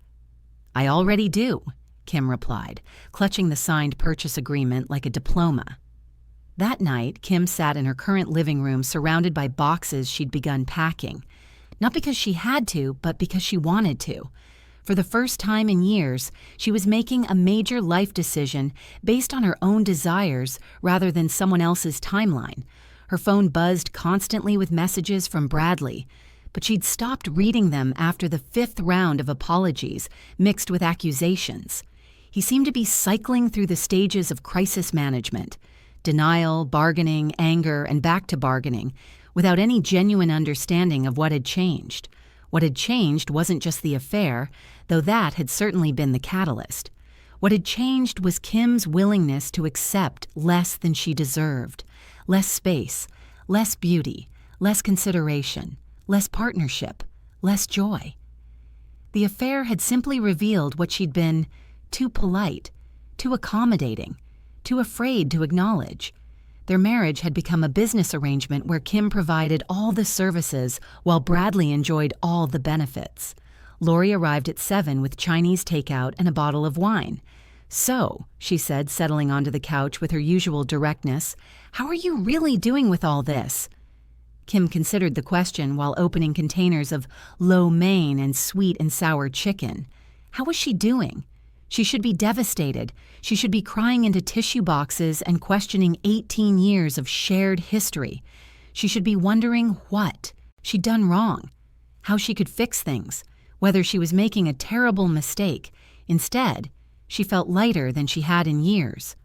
"I already do," Kim replied, clutching the signed purchase agreement like a diploma. That night, Kim sat in her current living room surrounded by boxes she'd begun packing, not because she had to, but because she wanted to. For the first time in years, she was making a major life decision based on her own desires rather than someone else's timeline. Her phone buzzed constantly with messages from Bradley, but she'd stopped reading them after the 5th round of apologies mixed with accusations. He seemed to be cycling through the stages of crisis management: denial, bargaining, anger, and back to bargaining, without any genuine understanding of what had changed. What had changed wasn't just the affair, though that had certainly been the catalyst. What had changed was Kim's willingness to accept less than she deserved: less space, less beauty, less consideration, less partnership, less joy. The affair had simply revealed what she'd been too polite, too accommodating, too afraid to acknowledge. Their marriage had become a business arrangement where Kim provided all the services while Bradley enjoyed all the benefits. Lori arrived at 7 with Chinese takeout and a bottle of wine. "So," she said, settling onto the couch with her usual directness, "how are you really doing with all this?" Kim considered the question while opening containers of lo mein and sweet and sour chicken. How was she doing? She should be devastated. She should be crying into tissue boxes and questioning 18 years of shared history. She should be wondering what she'd done wrong, how she could fix things, whether she was making a terrible mistake. Instead, she felt lighter than she had in years.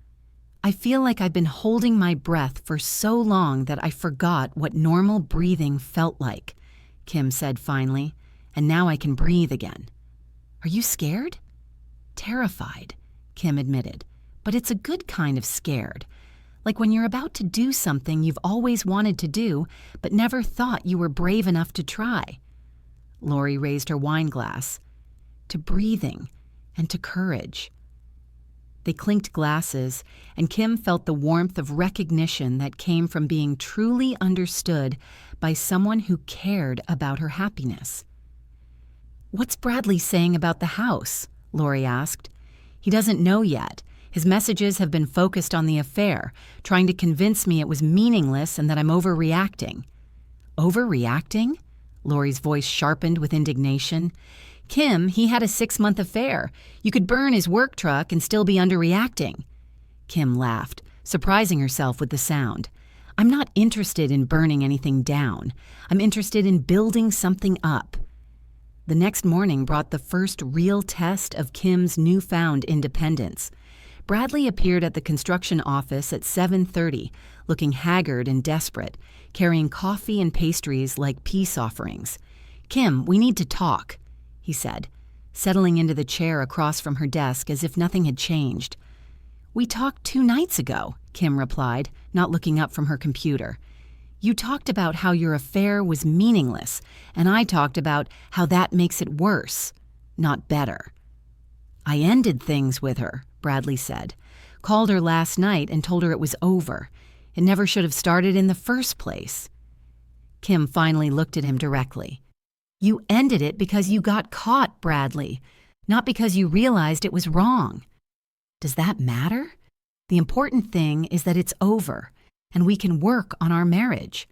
"I feel like I've been holding my breath for so long that I forgot what normal breathing felt like," Kim said finally, "and now I can breathe again." "Are you scared?" "Terrified," Kim admitted, "but it's a good kind of scared. Like when you're about to do something you've always wanted to do, but never thought you were brave enough to try." Lori raised her wine glass. "To breathing and to courage." They clinked glasses, and Kim felt the warmth of recognition that came from being truly understood by someone who cared about her happiness. "What's Bradley saying about the house?" Lori asked. "He doesn't know yet. His messages have been focused on the affair, trying to convince me it was meaningless and that I'm overreacting." "Overreacting?" Lori's voice sharpened with indignation. "Kim, he had a 6-month affair. You could burn his work truck and still be underreacting." Kim laughed, surprising herself with the sound. "I'm not interested in burning anything down. I'm interested in building something up." The next morning brought the first real test of Kim's newfound independence. Bradley appeared at the construction office at 7:30, looking haggard and desperate, carrying coffee and pastries like peace offerings. "Kim, we need to talk," he said, settling into the chair across from her desk as if nothing had changed. "We talked 2 nights ago," Kim replied, not looking up from her computer. "You talked about how your affair was meaningless, and I talked about how that makes it worse, not better." "I ended things with her," Bradley said. "Called her last night and told her it was over. It never should have started in the first place." Kim finally looked at him directly. "You ended it because you got caught, Bradley, not because you realized it was wrong. Does that matter? The important thing is that it's over, and we can work on our marriage."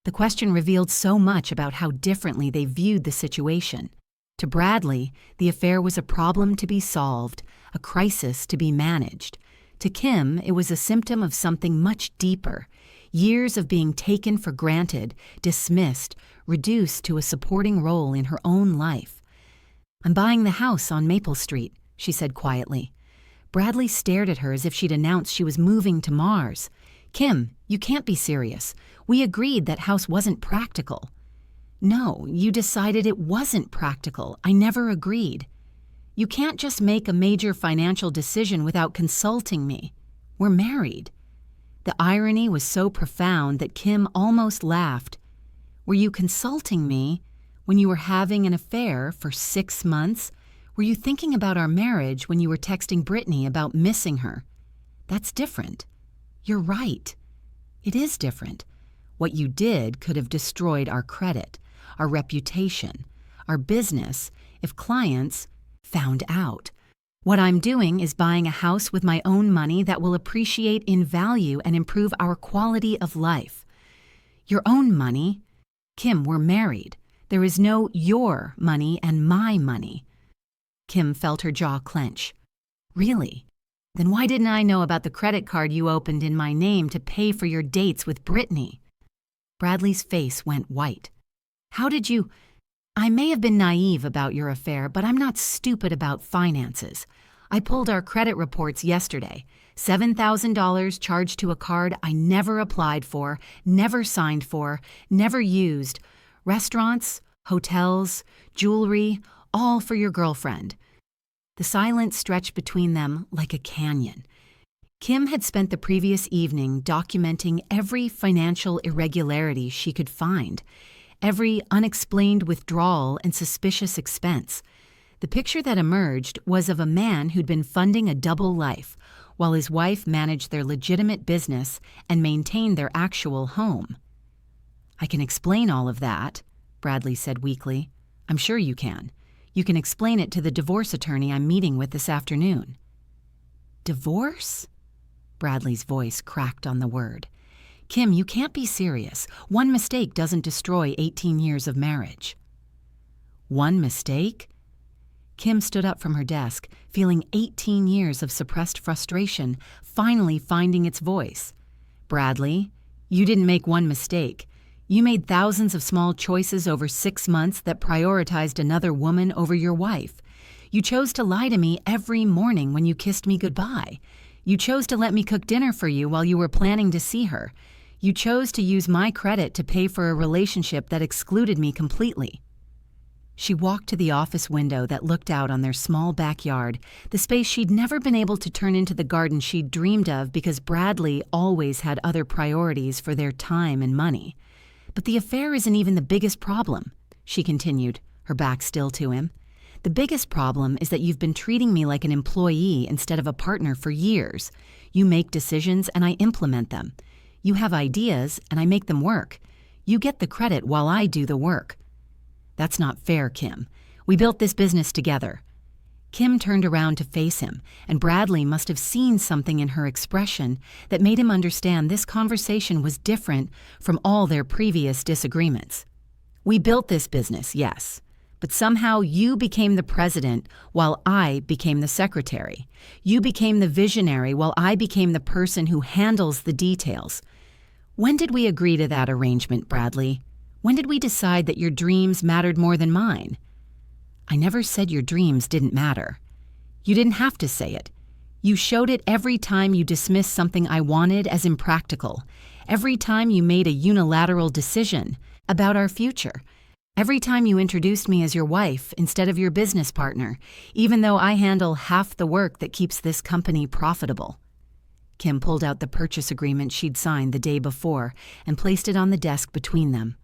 The question revealed so much about how differently they viewed the situation. To Bradley, the affair was a problem to be solved, a crisis to be managed. To Kim, it was a symptom of something much deeper: years of being taken for granted, dismissed, reduced to a supporting role in her own life. "I'm buying the house on Maple Street," she said quietly. Bradley stared at her as if she'd announced she was moving to Mars. Kim, you can't be serious. We agreed that house wasn't practical. No, you decided it wasn't practical. I never agreed. You can't just make a major financial decision without consulting me. We're married. The irony was so profound that Kim almost laughed. Were you consulting me when you were having an affair for 6 months? Were you thinking about our marriage when you were texting Brittany about missing her? That's different. You're right. It is different. What you did could have destroyed our credit, our reputation, our business if clients found out. What I'm doing is buying a house with my own money that will appreciate in value and improve our quality of life. Your own money? Kim, we're married. There is no your money and my money. Kim felt her jaw clench. Really? Then why didn't I know about the credit card you opened in my name to pay for your dates with Brittany? Bradley's face went white. How did you... I may have been naive about your affair, but I'm not stupid about finances. I pulled our credit reports yesterday. $7,000 charged to a card I never applied for, never signed for, never used. Restaurants, hotels, jewelry, all for your girlfriend. The silence stretched between them like a canyon. Kim had spent the previous evening documenting every financial irregularity she could find, every unexplained withdrawal and suspicious expense. The picture that emerged was of a man who'd been funding a double life, while his wife managed their legitimate business and maintained their actual home. I can explain all of that, Bradley said weakly. I'm sure you can. You can explain it to the divorce attorney I'm meeting with this afternoon. Divorce? Bradley's voice cracked on the word. Kim, you can't be serious. One mistake doesn't destroy 18 years of marriage. One mistake? Kim stood up from her desk, feeling 18 years of suppressed frustration finally finding its voice. Bradley, you didn't make one mistake. You made thousands of small choices over 6 months that prioritized another woman over your wife. You chose to lie to me every morning when you kissed me goodbye. You chose to let me cook dinner for you while you were planning to see her. You chose to use my credit to pay for a relationship that excluded me completely. She walked to the office window that looked out on their small backyard, the space she'd never been able to turn into the garden she'd dreamed of because Bradley always had other priorities for their time and money. But the affair isn't even the biggest problem, she continued, her back still to him. The biggest problem is that you've been treating me like an employee instead of a partner for years. You make decisions and I implement them. You have ideas and I make them work. You get the credit while I do the work. That's not fair, Kim. We built this business together. Kim turned around to face him, and Bradley must have seen something in her expression that made him understand this conversation was different from all their previous disagreements. We built this business, yes, but somehow you became the president while I became the secretary. You became the visionary while I became the person who handles the details. When did we agree to that arrangement, Bradley? When did we decide that your dreams mattered more than mine? I never said your dreams didn't matter. You didn't have to say it. You showed it every time you dismissed something I wanted as impractical, every time you made a unilateral decision about our future, every time you introduced me as your wife instead of your business partner, even though I handle half the work that keeps this company profitable. Kim pulled out the purchase agreement she'd signed the day before and placed it on the desk between them.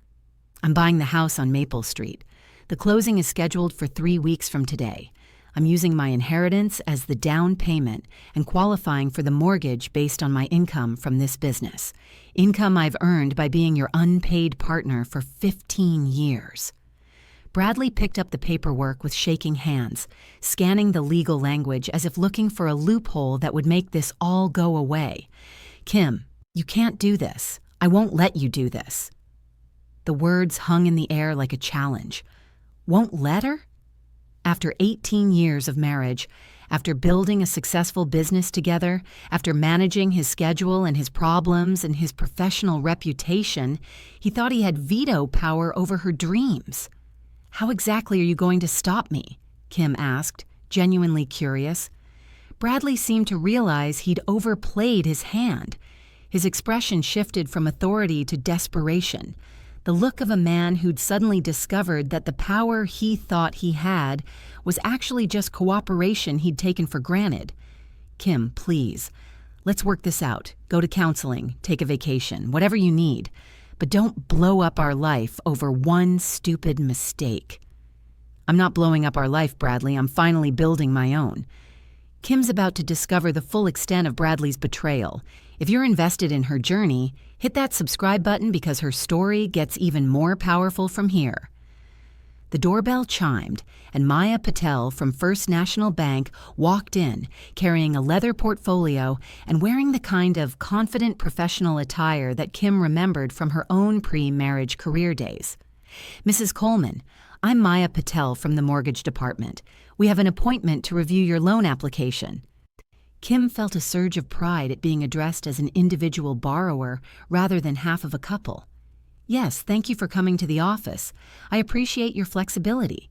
I'm buying the house on Maple Street. The closing is scheduled for 3 weeks from today. I'm using my inheritance as the down payment and qualifying for the mortgage based on my income from this business. Income I've earned by being your unpaid partner for 15 years. Bradley picked up the paperwork with shaking hands, scanning the legal language as if looking for a loophole that would make this all go away. Kim, you can't do this. I won't let you do this. The words hung in the air like a challenge. Won't let her? After 18 years of marriage, after building a successful business together, after managing his schedule and his problems and his professional reputation, he thought he had veto power over her dreams. How exactly are you going to stop me? Kim asked, genuinely curious. Bradley seemed to realize he'd overplayed his hand. His expression shifted from authority to desperation, the look of a man who'd suddenly discovered that the power he thought he had was actually just cooperation he'd taken for granted. "Kim, please, let's work this out. Go to counseling, take a vacation, whatever you need. But don't blow up our life over one stupid mistake." "I'm not blowing up our life, Bradley. I'm finally building my own." Kim's about to discover the full extent of Bradley's betrayal. If you're invested in her journey, hit that subscribe button because her story gets even more powerful from here. The doorbell chimed, and Maya Patel from First National Bank walked in, carrying a leather portfolio and wearing the kind of confident professional attire that Kim remembered from her own pre-marriage career days. "Mrs. Coleman, I'm Maya Patel from the mortgage department. We have an appointment to review your loan application." Kim felt a surge of pride at being addressed as an individual borrower rather than half of a couple. "Yes, thank you for coming to the office. I appreciate your flexibility."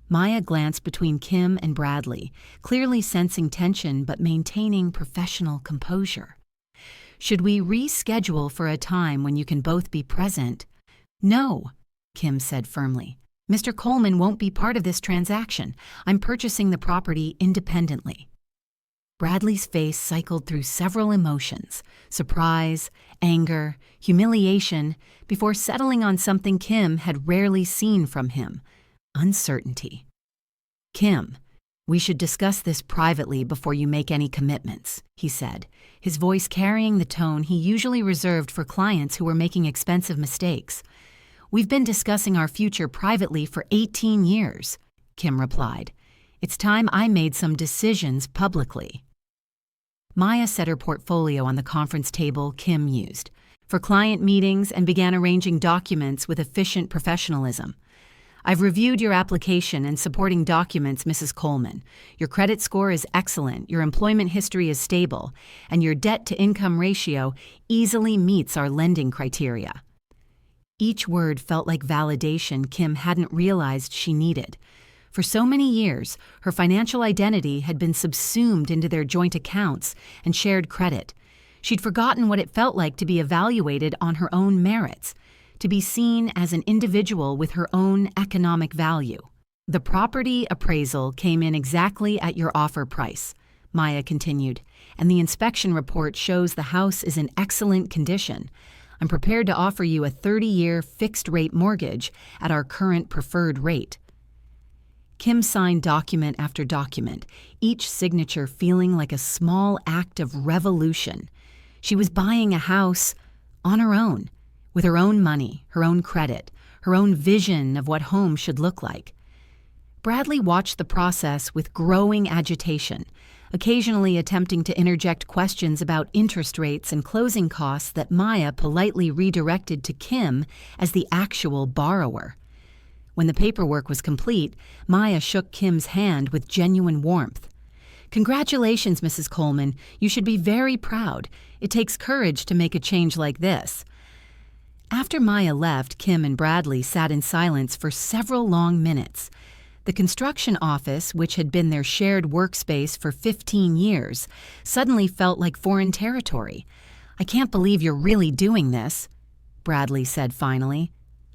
Maya glanced between Kim and Bradley, clearly sensing tension but maintaining professional composure. "Should we reschedule for a time when you can both be present?" "No," Kim said firmly. "Mr. Coleman won't be part of this transaction. I'm purchasing the property independently." Bradley's face cycled through several emotions: surprise, anger, humiliation, before settling on something Kim had rarely seen from him: uncertainty. "Kim, we should discuss this privately before you make any commitments," he said, his voice carrying the tone he usually reserved for clients who were making expensive mistakes. "We've been discussing our future privately for 18 years, Kim replied. "It's time I made some decisions publicly." Maya set her portfolio on the conference table Kim used for client meetings and began arranging documents with efficient professionalism. "I've reviewed your application and supporting documents, Mrs. Coleman. Your credit score is excellent, your employment history is stable, and your debt-to-income ratio easily meets our lending criteria." Each word felt like validation Kim hadn't realized she needed. For so many years, her financial identity had been subsumed into their joint accounts and shared credit. She'd forgotten what it felt like to be evaluated on her own merits, to be seen as an individual with her own economic value. "The property appraisal came in exactly at your offer price," Maya continued, "and the inspection report shows the house is in excellent condition. I'm prepared to offer you a 30-year fixed-rate mortgage at our current preferred rate." Kim signed document after document, each signature feeling like a small act of revolution. She was buying a house on her own, with her own money, her own credit, her own vision of what home should look like. Bradley watched the process with growing agitation, occasionally attempting to interject questions about interest rates and closing costs that Maya politely redirected to Kim as the actual borrower. When the paperwork was complete, Maya shook Kim's hand with genuine warmth. "Congratulations, Mrs. Coleman. You should be very proud. It takes courage to make a change like this." After Maya left, Kim and Bradley sat in silence for several long minutes. The construction office, which had been their shared workspace for 15 years, suddenly felt like foreign territory. "I can't believe you're really doing this," Bradley said finally.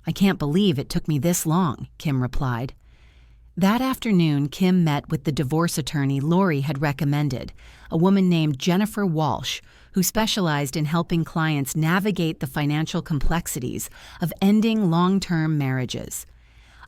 "I can't believe it took me this long," Kim replied. That afternoon, Kim met with the divorce attorney Lori had recommended, a woman named Jennifer Walsh, who specialized in helping clients navigate the financial complexities of ending long-term marriages.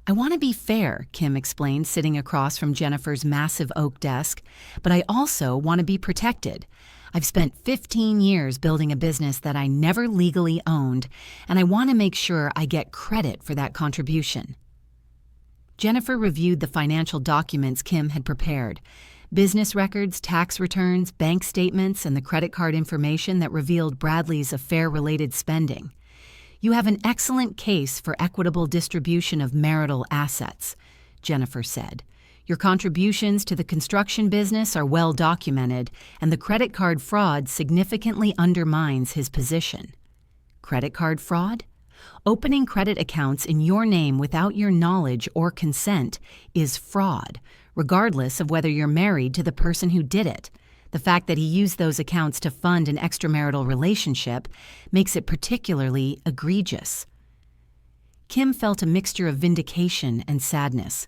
"I want to be fair," Kim explained, sitting across from Jennifer's massive oak desk, "but I also want to be protected. I've spent 15 years building a business that I never legally owned, and I want to make sure I get credit for that contribution." Jennifer reviewed the financial documents Kim had prepared: business records, tax returns, bank statements, and the credit card information that revealed Bradley's affair-related spending. "You have an excellent case for equitable distribution of marital assets," Jennifer said. "Your contributions to the construction business are well documented, and the credit card fraud significantly undermines his position." "Credit card fraud?" "Opening credit accounts in your name without your knowledge or consent is fraud, regardless of whether you're married to the person who did it. The fact that he used those accounts to fund an extramarital relationship makes it particularly egregious. Kim felt a mixture of vindication and sadness.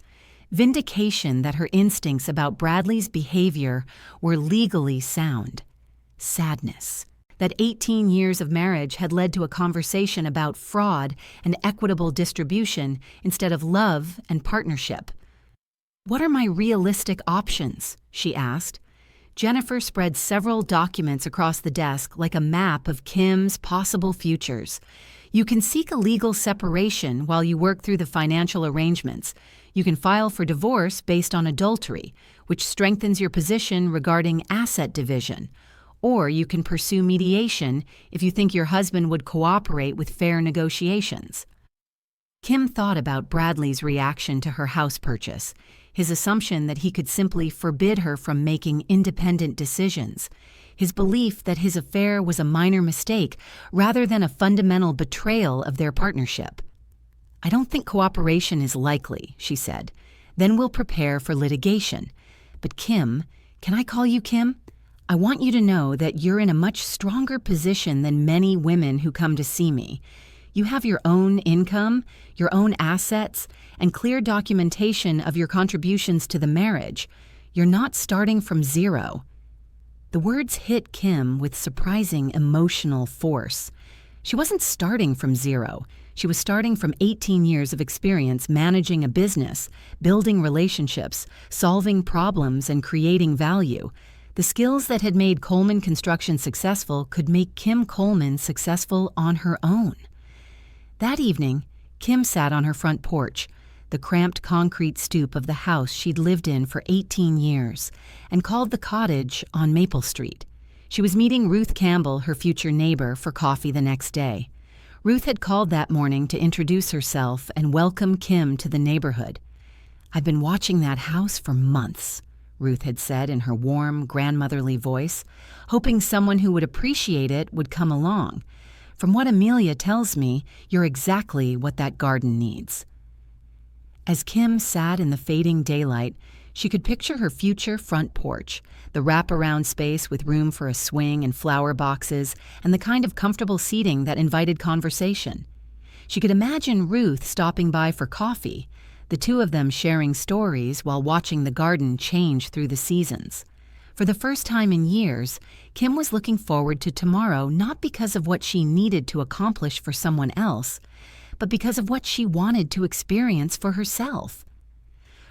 Vindication that her instincts about Bradley's behavior were legally sound. Sadness that 18 years of marriage had led to a conversation about fraud and equitable distribution instead of love and partnership. "What are my realistic options?" she asked. Jennifer spread several documents across the desk like a map of Kim's possible futures. "You can seek a legal separation while you work through the financial arrangements. You can file for divorce based on adultery, which strengthens your position regarding asset division. Or you can pursue mediation if you think your husband would cooperate with fair negotiations." Kim thought about Bradley's reaction to her house purchase, his assumption that he could simply forbid her from making independent decisions, his belief that his affair was a minor mistake rather than a fundamental betrayal of their partnership. "I don't think cooperation is likely," she said. "Then we'll prepare for litigation. But Kim, can I call you Kim? I want you to know that you're in a much stronger position than many women who come to see me. You have your own income, your own assets, and clear documentation of your contributions to the marriage. You're not starting from zero." The words hit Kim with surprising emotional force. She wasn't starting from zero. She was starting from 18 years of experience managing a business, building relationships, solving problems, and creating value. The skills that had made Coleman Construction successful could make Kim Coleman successful on her own. That evening, Kim sat on her front porch, the cramped concrete stoop of the house she'd lived in for 18 years, and called the cottage on Maple Street. She was meeting Ruth Campbell, her future neighbor, for coffee the next day. Ruth had called that morning to introduce herself and welcome Kim to the neighborhood. "I've been watching that house for months," Ruth had said in her warm, grandmotherly voice, hoping someone who would appreciate it would come along. "From what Amelia tells me, you're exactly what that garden needs." As Kim sat in the fading daylight, she could picture her future front porch, the wraparound space with room for a swing and flower boxes, and the kind of comfortable seating that invited conversation. She could imagine Ruth stopping by for coffee, the two of them sharing stories while watching the garden change through the seasons. For the first time in years, Kim was looking forward to tomorrow not because of what she needed to accomplish for someone else, but because of what she wanted to experience for herself.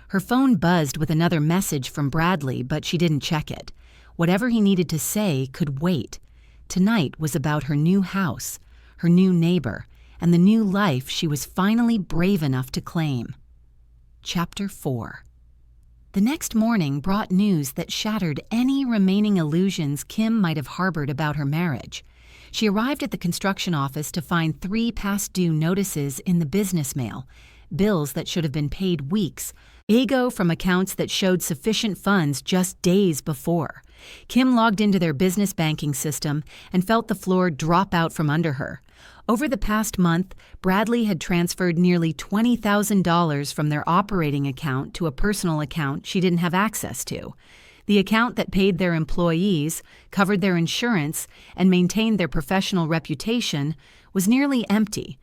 Her phone buzzed with another message from Bradley, but she didn't check it. Whatever he needed to say could wait. Tonight was about her new house, her new neighbor, and the new life she was finally brave enough to claim. Chapter 4. The next morning brought news that shattered any remaining illusions Kim might have harbored about her marriage. She arrived at the construction office to find 3 past-due notices in the business mail, bills that should have been paid weeks, ego from accounts that showed sufficient funds just days before. Kim logged into their business banking system and felt the floor drop out from under her. Over the past month, Bradley had transferred nearly $20,000 from their operating account to a personal account she didn't have access to. The account that paid their employees, covered their insurance, and maintained their professional reputation was nearly empty.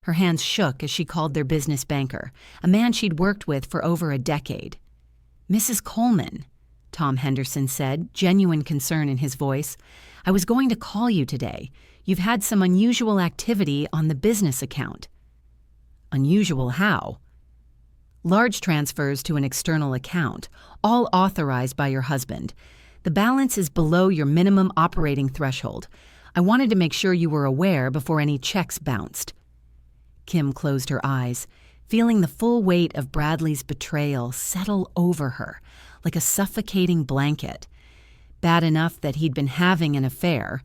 Her hands shook as she called their business banker, a man she'd worked with for over a decade. "Mrs. Coleman," Tom Henderson said, genuine concern in his voice, "I was going to call you today. You've had some unusual activity on the business account." "Unusual how?" "Large transfers to an external account, all authorized by your husband. The balance is below your minimum operating threshold. I wanted to make sure you were aware before any checks bounced." Kim closed her eyes, feeling the full weight of Bradley's betrayal settle over her like a suffocating blanket. Bad enough that he'd been having an affair.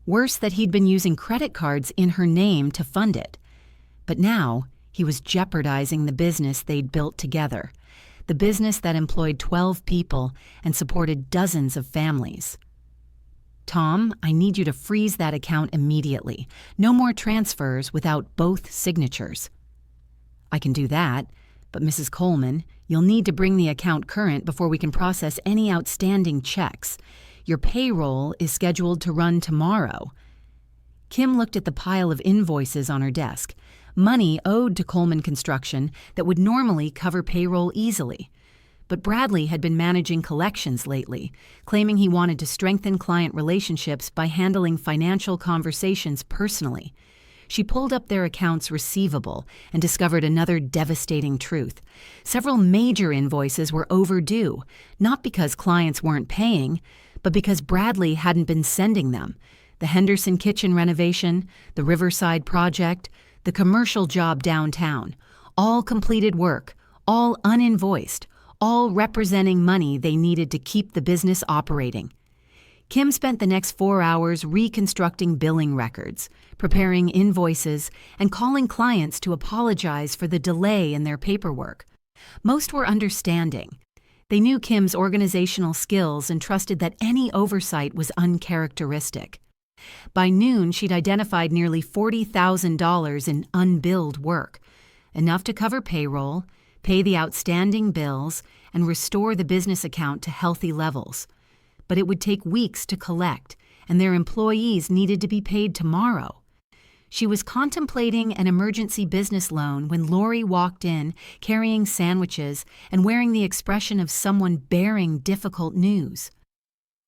Worse that he'd been using credit cards in her name to fund it. But now he was jeopardizing the business they'd built together, the business that employed 12 people and supported dozens of families. "Tom, I need you to freeze that account immediately. No more transfers without both signatures." "I can do that, but Mrs. Coleman, you'll need to bring the account current before we can process any outstanding checks. Your payroll is scheduled to run tomorrow." Kim looked at the pile of invoices on her desk, money owed to Coleman Construction that would normally cover payroll easily. But Bradley had been managing collections lately, claiming he wanted to strengthen client relationships by handling financial conversations personally. She pulled up their accounts receivable and discovered another devastating truth. Several major invoices were overdue, not because clients weren't paying, but because Bradley hadn't been sending them. The Henderson kitchen renovation, the Riverside project, the commercial job downtown, all completed work, all uninvoiced, all representing money they needed to keep the business operating. Kim spent the next 4 hours reconstructing billing records, preparing invoices, and calling clients to apologize for the delay in their paperwork. Most were understanding. They knew Kim's organizational skills and trusted that any oversight was uncharacteristic. By noon, she'd identified nearly $40,000 in unbilled work, enough to cover payroll, pay the outstanding bills, and restore the business account to healthy levels. But it would take weeks to collect, and their employees needed to be paid tomorrow. She was contemplating an emergency business loan when Lori walked in, carrying sandwiches and wearing the expression of someone bearing difficult news.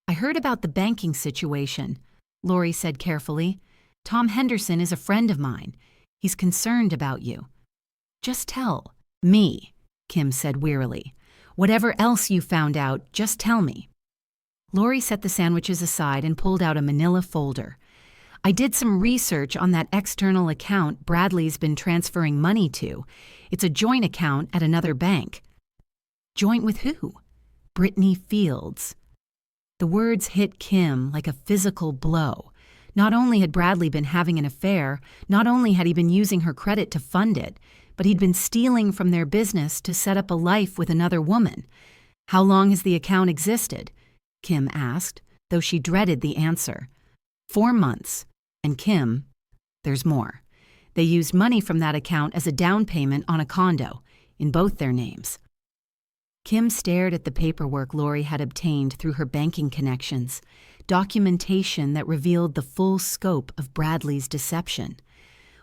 "I heard about the banking situation," Lori said carefully. "Tom Henderson is a friend of mine. He's concerned about you." "Just tell me," Kim said wearily. "Whatever else you found out, just tell me." Lori set the sandwiches aside and pulled out a manila folder. "I did some research on that external account Bradley's been transferring money to. It's a joint account at another bank." "Joint with who?" "Brittany Fields." The words hit Kim like a physical blow. Not only had Bradley been having an affair, not only had he been using her credit to fund it, but he'd been stealing from their business to set up a life with another woman. "How long has the account existed?" Kim asked, though she dreaded the answer. 4 months. And Kim, there's more. They used money from that account as a down payment on a condo, in both their names. Kim stared at the paperwork Lori had obtained through her banking connections, documentation that revealed the full scope of Bradley's deception.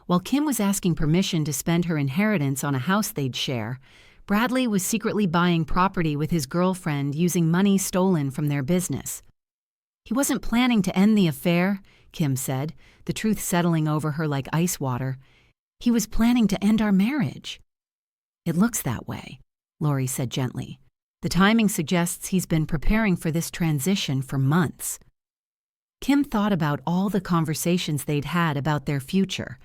While Kim was asking permission to spend her inheritance on a house they'd share, Bradley was secretly buying property with his girlfriend using money stolen from their business. "He wasn't planning to end the affair," Kim said, the truth settling over her like ice water. "He was planning to end our marriage." "It looks that way," Lori said gently. "The timing suggests he's been preparing for this transition for months." Kim thought about all the conversations they'd had about their future.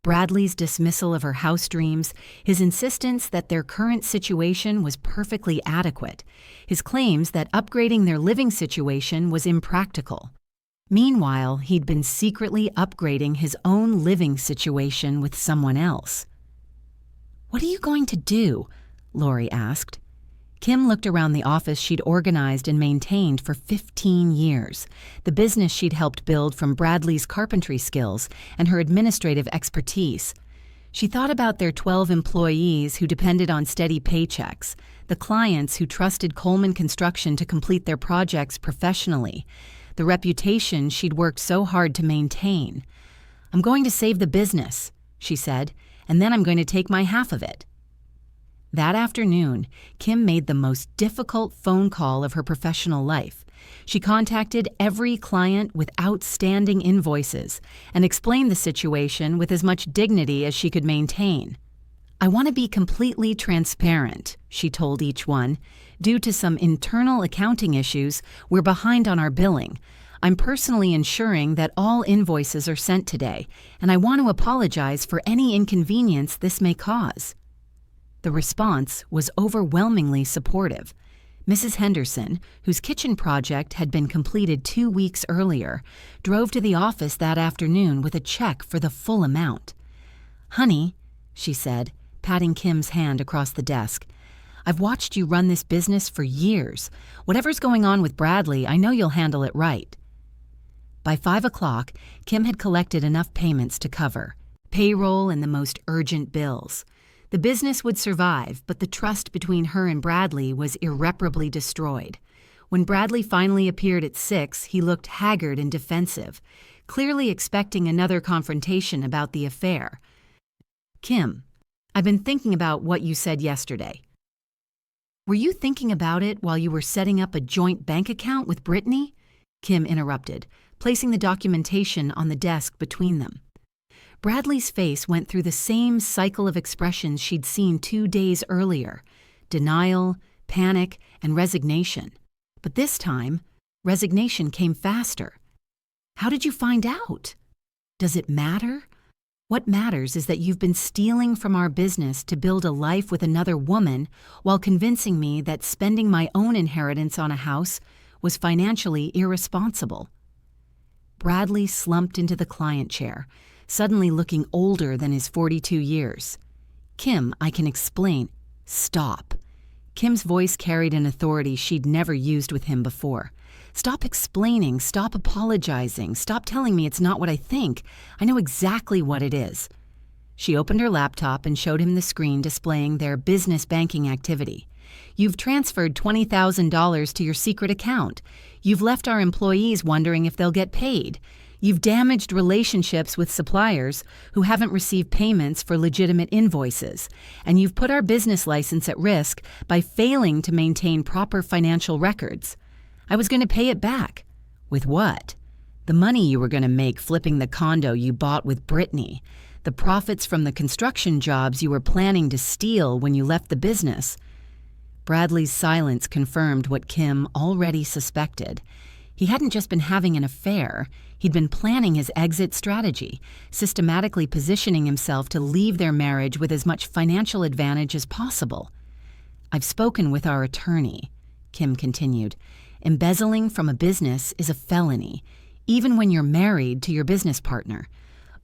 Bradley's dismissal of her house dreams, his insistence that their current situation was perfectly adequate, his claims that upgrading their living situation was impractical. Meanwhile, he'd been secretly upgrading his own living situation with someone else. "What are you going to do?" Lori asked. Kim looked around the office she'd organized and maintained for 15 years, the business she'd helped build from Bradley's carpentry skills and her administrative expertise. She thought about their 12 employees who depended on steady paychecks, the clients who trusted Coleman Construction to complete their projects professionally, the reputation she'd worked so hard to maintain. "I'm going to save the business," she said, "and then I'm going to take my half of it." That afternoon, Kim made the most difficult phone call of her professional life. She contacted every client with outstanding invoices and explained the situation with as much dignity as she could maintain. "I want to be completely transparent," she told each one. "Due to some internal accounting issues, we're behind on our billing. I'm personally ensuring that all invoices are sent today, and I want to apologize for any inconvenience this may cause." The response was overwhelmingly supportive. Mrs. Henderson, whose kitchen project had been completed 2 weeks earlier, drove to the office that afternoon with a check for the full amount. "Honey," she said, patting Kim's hand across the desk, "I've watched you run this business for years. Whatever's going on with Bradley, I know you'll handle it right." By 5 o'clock, Kim had collected enough payments to cover payroll and the most urgent bills. The business would survive, but the trust between her and Bradley was irreparably destroyed. When Bradley finally appeared at 6, he looked haggard and defensive, clearly expecting another confrontation about the affair. "Kim, I've been thinking about what you said yesterday." "Were you thinking about it while you were setting up a joint bank account with Brittany?" Kim interrupted, placing the documentation on the desk between them. Bradley's face went through the same cycle of expressions she'd seen 2 days earlier: denial, panic, and resignation. But this time, resignation came faster. "How did you find out? Does it matter? What matters is that you've been stealing from our business to build a life with another woman while convincing me that spending my own inheritance on a house was financially irresponsible." Bradley slumped into the client chair, suddenly looking older than his 42 years. "Kim, I can explain." "Stop." Kim's voice carried an authority she'd never used with him before. "Stop explaining, stop apologizing, stop telling me it's not what I think. I know exactly what it is." She opened her laptop and showed him the screen displaying their business banking activity. "You've transferred $20,000 to your secret account. You've left our employees wondering if they'll get paid. You've damaged relationships with suppliers who haven't received payments for legitimate invoices. And you've put our business license at risk by failing to maintain proper financial records. I was going to pay it back." "With what?" "The money you were going to make flipping the condo you bought with Brittany. The profits from the construction jobs you were planning to steal when you left the business." Bradley's silence confirmed what Kim already suspected. He hadn't just been having an affair, he'd been planning his exit strategy, systematically positioning himself to leave their marriage with as much financial advantage as possible. "I've spoken with our attorney," Kim continued. "Embezzling from a business is a felony, even when you're married to your business partner.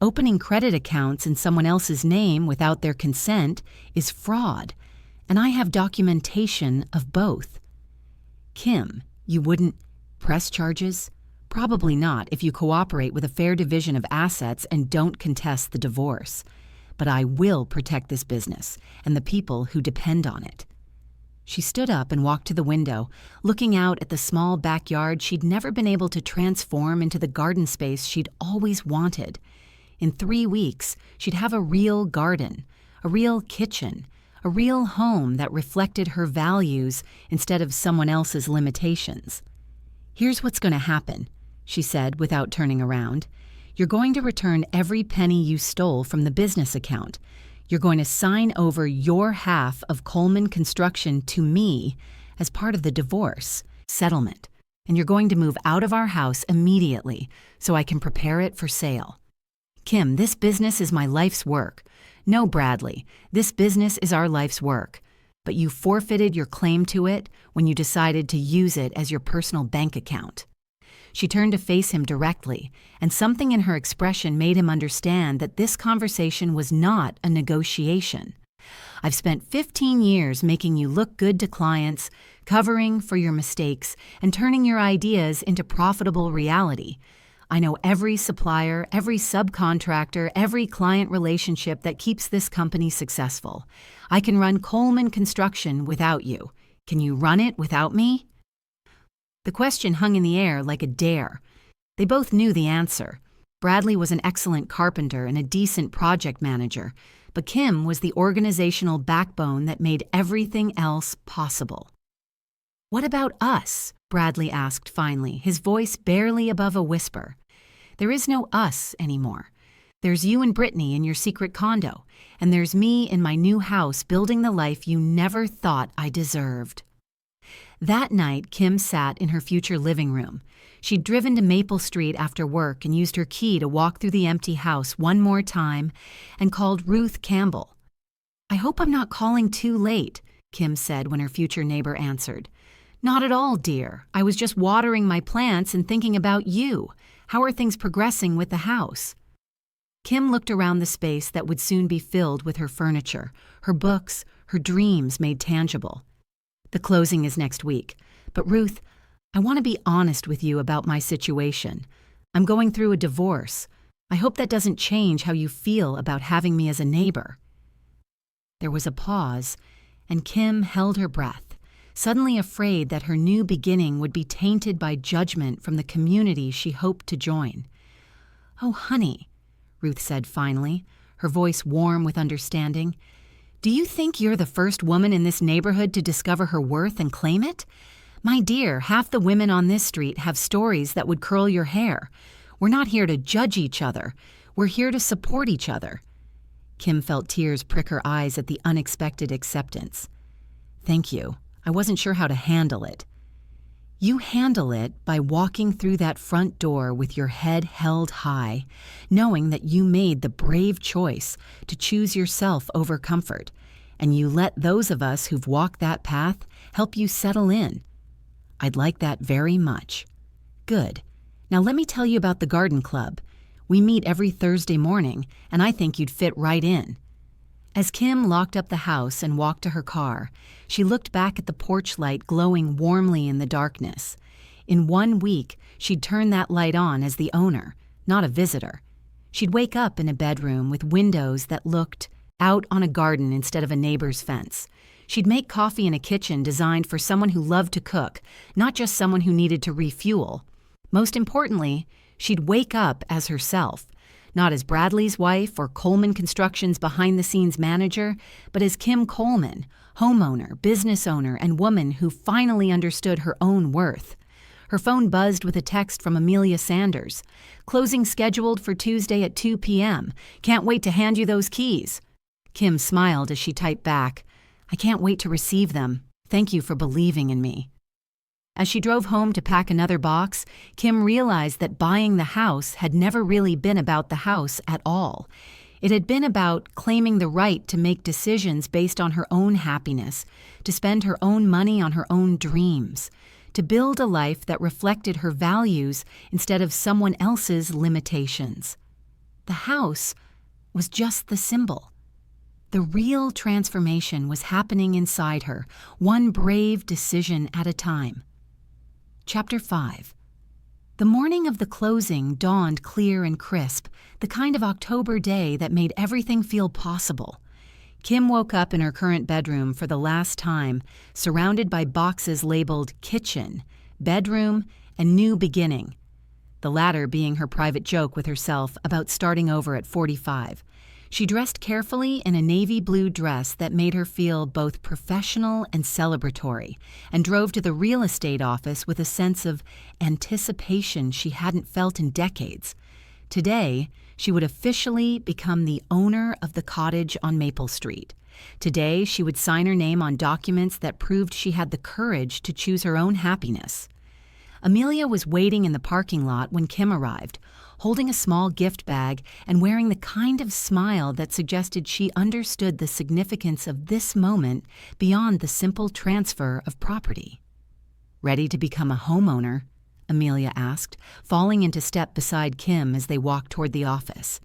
Opening credit accounts in someone else's name without their consent is fraud, and I have documentation of both." "Kim, you wouldn't press charges?" "Probably not if you cooperate with a fair division of assets and don't contest the divorce. But I will protect this business and the people who depend on it." She stood up and walked to the window, looking out at the small backyard she'd never been able to transform into the garden space she'd always wanted. In 3 weeks, she'd have a real garden, a real kitchen, a real home that reflected her values instead of someone else's limitations. "Here's what's going to happen," she said without turning around. "You're going to return every penny you stole from the business account. You're going to sign over your half of Coleman Construction to me as part of the divorce settlement, and you're going to move out of our house immediately so I can prepare it for sale. Kim, this business is my life's work. No, Bradley, this business is our life's work. But you forfeited your claim to it when you decided to use it as your personal bank account." She turned to face him directly, and something in her expression made him understand that this conversation was not a negotiation. "I've spent 15 years making you look good to clients, covering for your mistakes, and turning your ideas into profitable reality. I know every supplier, every subcontractor, every client relationship that keeps this company successful. I can run Coleman Construction without you. Can you run it without me?" The question hung in the air like a dare. They both knew the answer. Bradley was an excellent carpenter and a decent project manager, but Kim was the organizational backbone that made everything else possible. "What about us?" Bradley asked finally, his voice barely above a whisper. "There is no us anymore. There's you and Brittany in your secret condo, and there's me in my new house building the life you never thought I deserved." That night, Kim sat in her future living room. She'd driven to Maple Street after work and used her key to walk through the empty house one more time and called Ruth Campbell. "I hope I'm not calling too late," Kim said when her future neighbor answered. "Not at all, dear. I was just watering my plants and thinking about you. How are things progressing with the house?" Kim looked around the space that would soon be filled with her furniture, her books, her dreams made tangible. "The closing is next week. But Ruth, I want to be honest with you about my situation. I'm going through a divorce. I hope that doesn't change how you feel about having me as a neighbor." There was a pause, and Kim held her breath, suddenly afraid that her new beginning would be tainted by judgment from the community she hoped to join. "Oh, honey," Ruth said finally, her voice warm with understanding, "do you think you're the first woman in this neighborhood to discover her worth and claim it? My dear, half the women on this street have stories that would curl your hair. We're not here to judge each other. We're here to support each other." Kim felt tears prick her eyes at the unexpected acceptance. "Thank you. I wasn't sure how to handle it." "You handle it by walking through that front door with your head held high, knowing that you made the brave choice to choose yourself over comfort, and you let those of us who've walked that path help you settle in. I'd like that very much." "Good. Now let me tell you about the garden club. We meet every Thursday morning, and I think you'd fit right in." As Kim locked up the house and walked to her car, she looked back at the porch light glowing warmly in the darkness. In 1 week, she'd turn that light on as the owner, not a visitor. She'd wake up in a bedroom with windows that looked out on a garden instead of a neighbor's fence. She'd make coffee in a kitchen designed for someone who loved to cook, not just someone who needed to refuel. Most importantly, she'd wake up as herself, not as Bradley's wife or Coleman Construction's behind-the-scenes manager, but as Kim Coleman, homeowner, business owner, and woman who finally understood her own worth. Her phone buzzed with a text from Amelia Sanders. "Closing scheduled for Tuesday at 2 p.m. Can't wait to hand you those keys." Kim smiled as she typed back, "I can't wait to receive them. Thank you for believing in me." As she drove home to pack another box, Kim realized that buying the house had never really been about the house at all. It had been about claiming the right to make decisions based on her own happiness, to spend her own money on her own dreams, to build a life that reflected her values instead of someone else's limitations. The house was just the symbol. The real transformation was happening inside her, one brave decision at a time. Chapter 5. The morning of the closing dawned clear and crisp, the kind of October day that made everything feel possible. Kim woke up in her current bedroom for the last time, surrounded by boxes labeled kitchen, bedroom, and new beginning, the latter being her private joke with herself about starting over at 45. She dressed carefully in a navy blue dress that made her feel both professional and celebratory, and drove to the real estate office with a sense of anticipation she hadn't felt in decades. Today, she would officially become the owner of the cottage on Maple Street. Today, she would sign her name on documents that proved she had the courage to choose her own happiness. Amelia was waiting in the parking lot when Kim arrived, holding a small gift bag and wearing the kind of smile that suggested she understood the significance of this moment beyond the simple transfer of property. "Ready to become a homeowner?" Amelia asked, falling into step beside Kim as they walked toward the office.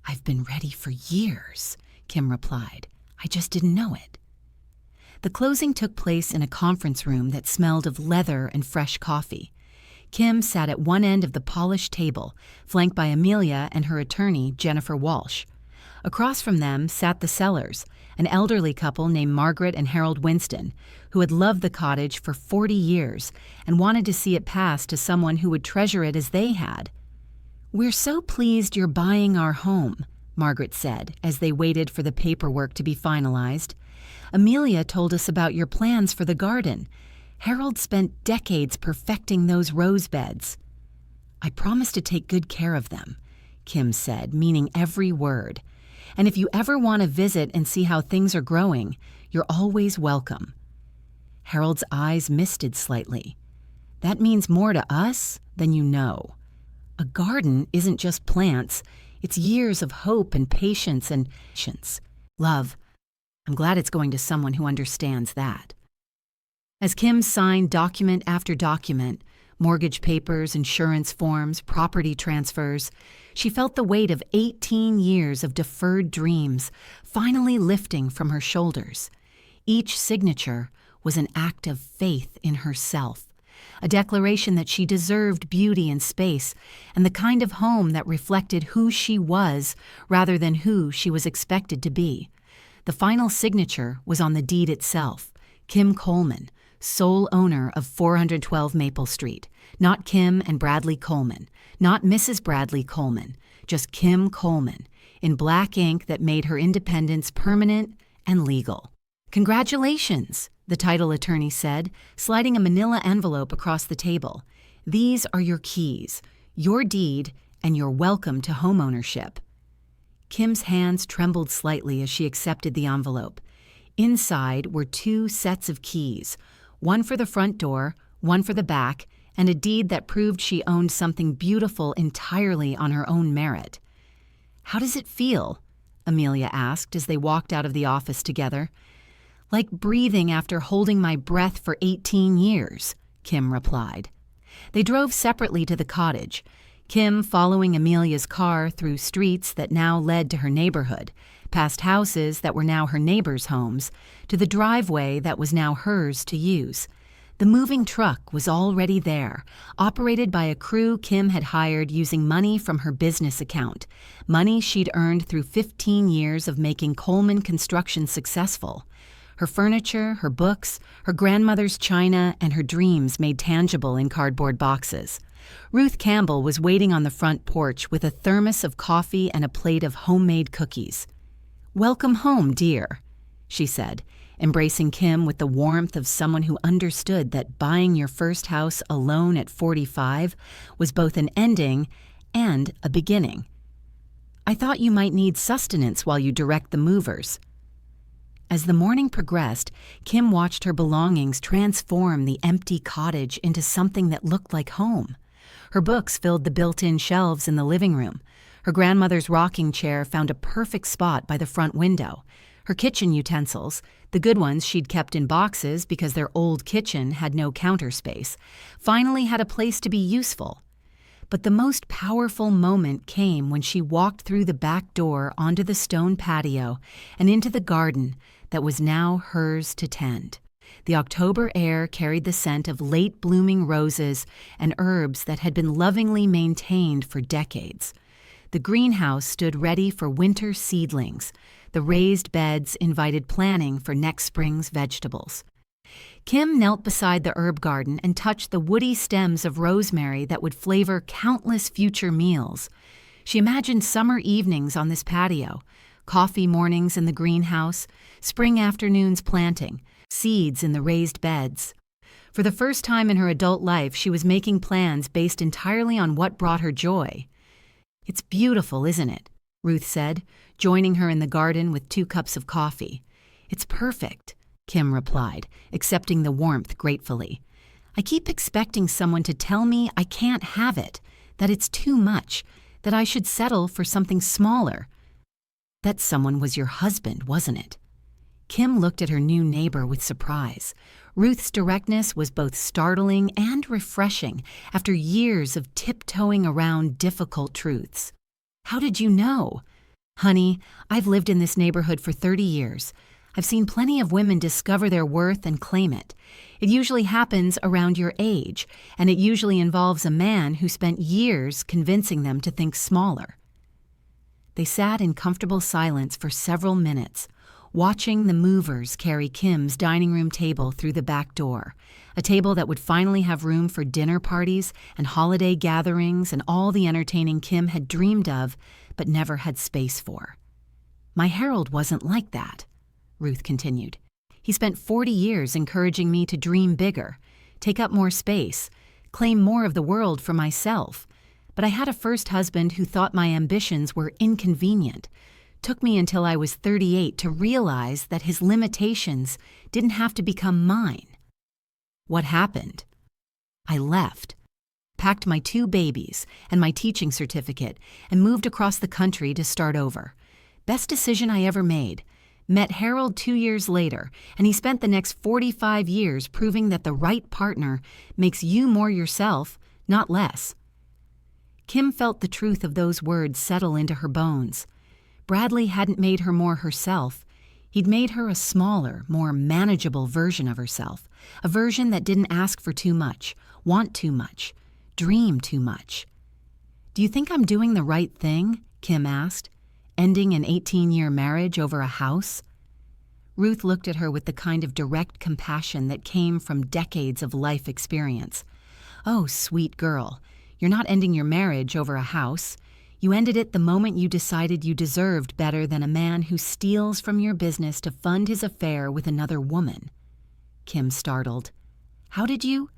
"I've been ready for years," Kim replied. "I just didn't know it." The closing took place in a conference room that smelled of leather and fresh coffee. Kim sat at one end of the polished table, flanked by Amelia and her attorney, Jennifer Walsh. Across from them sat the Sellers, an elderly couple named Margaret and Harold Winston, who had loved the cottage for 40 years and wanted to see it pass to someone who would treasure it as they had. "We're so pleased you're buying our home," Margaret said as they waited for the paperwork to be finalized. "Amelia told us about your plans for the garden. Harold spent decades perfecting those rose beds." "I promise to take good care of them," Kim said, meaning every word. "And if you ever want to visit and see how things are growing, you're always welcome." Harold's eyes misted slightly. "That means more to us than you know. A garden isn't just plants, it's years of hope and patience and love. I'm glad it's going to someone who understands that." As Kim signed document after document, mortgage papers, insurance forms, property transfers, she felt the weight of 18 years of deferred dreams finally lifting from her shoulders. Each signature was an act of faith in herself, a declaration that she deserved beauty and space and the kind of home that reflected who she was rather than who she was expected to be. The final signature was on the deed itself, Kim Coleman, sole owner of 412 Maple Street. Not Kim and Bradley Coleman, not Mrs. Bradley Coleman, just Kim Coleman, in black ink that made her independence permanent and legal. "Congratulations," the title attorney said, sliding a manila envelope across the table. "These are your keys, your deed, and your welcome to homeownership." Kim's hands trembled slightly as she accepted the envelope. Inside were 2 sets of keys, one for the front door, one for the back, and a deed that proved she owned something beautiful entirely on her own merit. "How does it feel?" Amelia asked as they walked out of the office together. "Like breathing after holding my breath for 18 years, Kim replied. They drove separately to the cottage, Kim following Amelia's car through streets that now led to her neighborhood, past houses that were now her neighbors' homes, to the driveway that was now hers to use. The moving truck was already there, operated by a crew Kim had hired using money from her business account, money she'd earned through 15 years of making Coleman Construction successful. Her furniture, her books, her grandmother's china, and her dreams made tangible in cardboard boxes. Ruth Campbell was waiting on the front porch with a thermos of coffee and a plate of homemade cookies. "Welcome home, dear," she said, embracing Kim with the warmth of someone who understood that buying your first house alone at 45 was both an ending and a beginning. "I thought you might need sustenance while you direct the movers." As the morning progressed, Kim watched her belongings transform the empty cottage into something that looked like home. Her books filled the built-in shelves in the living room. Her grandmother's rocking chair found a perfect spot by the front window. Her kitchen utensils, the good ones she'd kept in boxes because their old kitchen had no counter space, finally had a place to be useful. But the most powerful moment came when she walked through the back door onto the stone patio and into the garden that was now hers to tend. The October air carried the scent of late-blooming roses and herbs that had been lovingly maintained for decades. The greenhouse stood ready for winter seedlings. The raised beds invited planning for next spring's vegetables. Kim knelt beside the herb garden and touched the woody stems of rosemary that would flavor countless future meals. She imagined summer evenings on this patio, coffee mornings in the greenhouse, spring afternoons planting, seeds in the raised beds. For the first time in her adult life, she was making plans based entirely on what brought her joy. "It's beautiful, isn't it?" Ruth said, joining her in the garden with 2 cups of coffee. "It's perfect," Kim replied, accepting the warmth gratefully. "I keep expecting someone to tell me I can't have it, that it's too much, that I should settle for something smaller." "That someone was your husband, wasn't it?" Kim looked at her new neighbor with surprise. Ruth's directness was both startling and refreshing after years of tiptoeing around difficult truths. "How did you know?" "Honey, I've lived in this neighborhood for 30 years. I've seen plenty of women discover their worth and claim it. It usually happens around your age, and it usually involves a man who spent years convincing them to think smaller." They sat in comfortable silence for several minutes, watching the movers carry Kim's dining room table through the back door, a table that would finally have room for dinner parties and holiday gatherings and all the entertaining Kim had dreamed of but never had space for. "My Harold wasn't like that," Ruth continued. "He spent 40 years encouraging me to dream bigger, take up more space, claim more of the world for myself. But I had a first husband who thought my ambitions were inconvenient. Took me until I was 38 to realize that his limitations didn't have to become mine." "What happened?" "I left, packed my 2 babies and my teaching certificate, and moved across the country to start over. Best decision I ever made. Met Harold 2 years later, and he spent the next 45 years proving that the right partner makes you more yourself, not less." Kim felt the truth of those words settle into her bones. Bradley hadn't made her more herself. He'd made her a smaller, more manageable version of herself, a version that didn't ask for too much, want too much, dream too much. "Do you think I'm doing the right thing?" Kim asked, ending an 18-year marriage over a house. Ruth looked at her with the kind of direct compassion that came from decades of life experience. "Oh, sweet girl, you're not ending your marriage over a house. You ended it the moment you decided you deserved better than a man who steals from your business to fund his affair with another woman." Kim startled. "How did you—"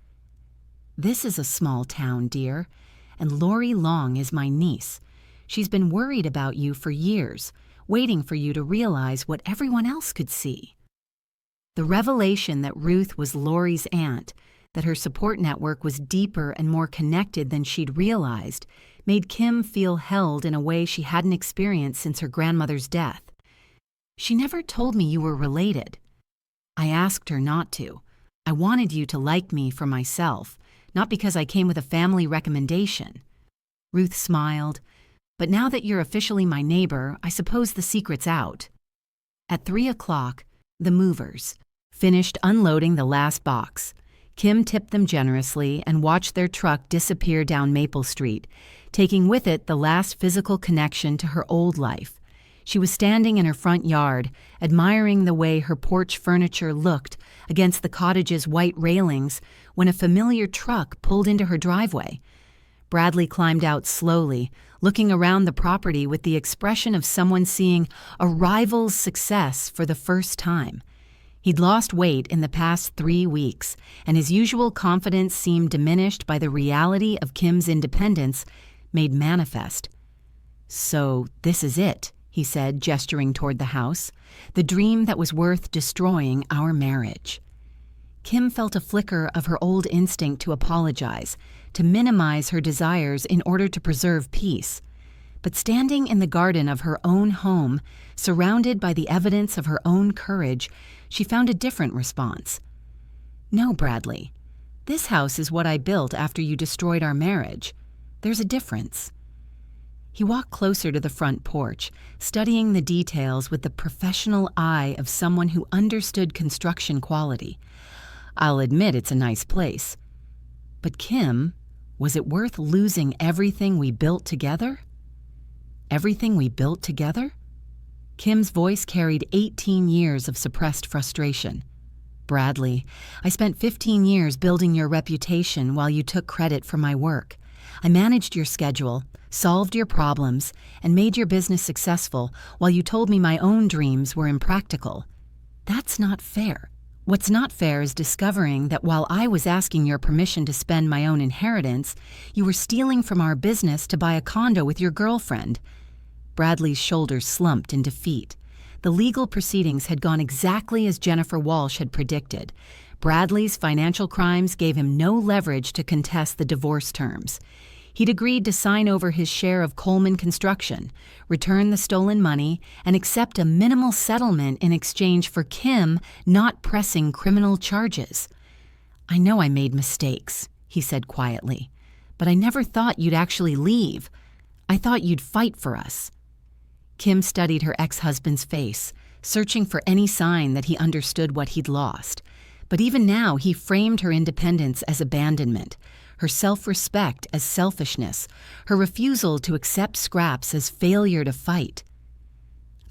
"This is a small town, dear, and Lori Long is my niece. She's been worried about you for years, waiting for you to realize what everyone else could see." The revelation that Ruth was Lori's aunt, that her support network was deeper and more connected than she'd realized, made Kim feel held in a way she hadn't experienced since her grandmother's death. "She never told me you were related." "I asked her not to. I wanted you to like me for myself, not because I came with a family recommendation." Ruth smiled. "But now that you're officially my neighbor, I suppose the secret's out." At 3 o'clock, the movers finished unloading the last box. Kim tipped them generously and watched their truck disappear down Maple Street, taking with it the last physical connection to her old life. She was standing in her front yard, admiring the way her porch furniture looked against the cottage's white railings, when a familiar truck pulled into her driveway. Bradley climbed out slowly, looking around the property with the expression of someone seeing a rival's success for the first time. He'd lost weight in the past 3 weeks, and his usual confidence seemed diminished by the reality of Kim's independence made manifest. "So this is it," he said, gesturing toward the house, "the dream that was worth destroying our marriage." Kim felt a flicker of her old instinct to apologize, to minimize her desires in order to preserve peace. But standing in the garden of her own home, surrounded by the evidence of her own courage, she found a different response. "No, Bradley. This house is what I built after you destroyed our marriage. There's a difference." He walked closer to the front porch, studying the details with the professional eye of someone who understood construction quality. "I'll admit it's a nice place. But Kim, was it worth losing everything we built together?" "Everything we built together?" Kim's voice carried 18 years of suppressed frustration. "Bradley, I spent 15 years building your reputation while you took credit for my work. I managed your schedule, solved your problems, and made your business successful while you told me my own dreams were impractical. That's not fair. What's not fair is discovering that while I was asking your permission to spend my own inheritance, you were stealing from our business to buy a condo with your girlfriend." Bradley's shoulders slumped in defeat. The legal proceedings had gone exactly as Jennifer Walsh had predicted. Bradley's financial crimes gave him no leverage to contest the divorce terms. He'd agreed to sign over his share of Coleman Construction, return the stolen money, and accept a minimal settlement in exchange for Kim not pressing criminal charges. "I know I made mistakes," he said quietly, "but I never thought you'd actually leave. I thought you'd fight for us." Kim studied her ex-husband's face, searching for any sign that he understood what he'd lost. But even now, he framed her independence as abandonment, her self-respect as selfishness, her refusal to accept scraps as failure to fight.